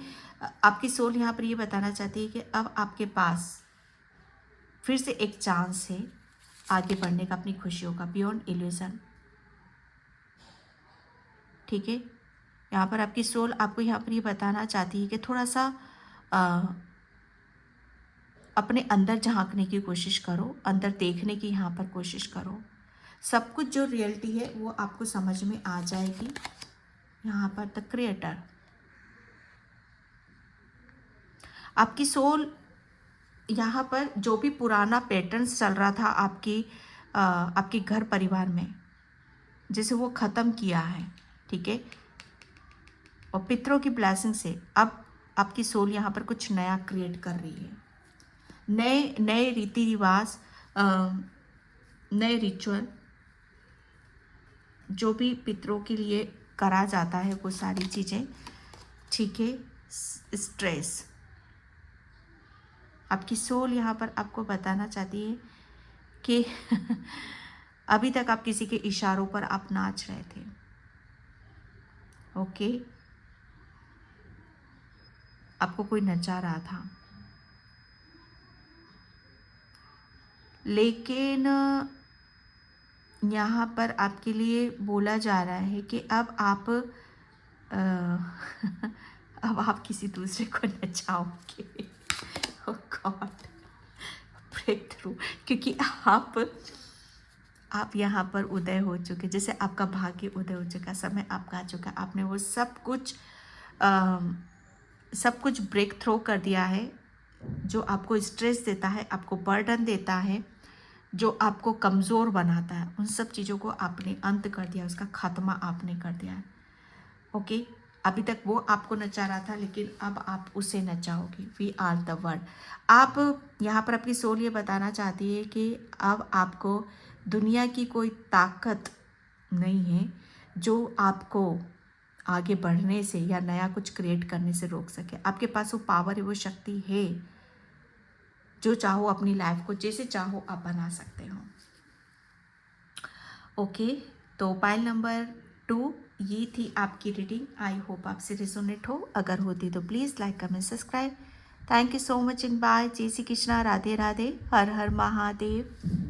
[SPEAKER 1] आपकी सोल यहाँ पर ये बताना चाहती है कि अब आपके पास फिर से एक चांस है आगे बढ़ने का, अपनी खुशियों का, बियॉन्ड इल्यूजन। ठीक है, यहाँ पर आपकी सोल आपको यहाँ पर ये बताना चाहती है कि थोड़ा सा अपने अंदर झांकने की कोशिश करो, अंदर देखने की यहाँ पर कोशिश करो। सब कुछ जो रियलिटी है वो आपको समझ में आ जाएगी। यहाँ पर द क्रिएटर, आपकी सोल यहाँ पर जो भी पुराना पैटर्न्स चल रहा था आपके घर परिवार में, जिसे वो ख़त्म किया है। ठीक है, और पितरों की ब्लेसिंग से अब आपकी सोल यहाँ पर कुछ नया क्रिएट कर रही है। नए नए रीति रिवाज, नए रिचुअल, जो भी पितरों के लिए करा जाता है वो सारी चीज़ें। ठीक है, स्ट्रेस, आपकी सोल यहाँ पर आपको बताना चाहती है कि अभी तक आप किसी के इशारों पर आप नाच रहे थे। ओके, आपको कोई नचा रहा था, लेकिन यहाँ पर आपके लिए बोला जा रहा है कि अब आप अब आप किसी दूसरे को नचाओगे। ओह गॉड, ब्रेक थ्रू, क्योंकि आप यहाँ पर उदय हो चुके, जैसे आपका भाग्य उदय हो चुका, समय आपका आ चुका, आपने वो सब कुछ ब्रेक थ्रू कर दिया है। जो आपको स्ट्रेस देता है, आपको बर्डन देता है, जो आपको कमज़ोर बनाता है, उन सब चीज़ों को आपने अंत कर दिया, उसका खात्मा आपने कर दिया है। ओके, अभी तक वो आपको नचा रहा था, लेकिन अब आप उसे नचाओगे। We are the world. आप यहाँ पर अपनी सोल ये बताना चाहती है कि अब आपको दुनिया की कोई ताकत नहीं है जो आपको आगे बढ़ने से या नया कुछ क्रिएट करने से रोक सके। आपके पास वो पावर है, वो शक्ति है, जो चाहो अपनी लाइफ को जैसे चाहो आप बना सकते हो। ओके, तो पाइल नंबर 2 ये थी आपकी रीडिंग। आई होप आपसे रिजोनेट हो। अगर होती तो please like, comment, subscribe. Thank you so much in by. जय श्री कृष्णा, राधे राधे, हर हर महादेव।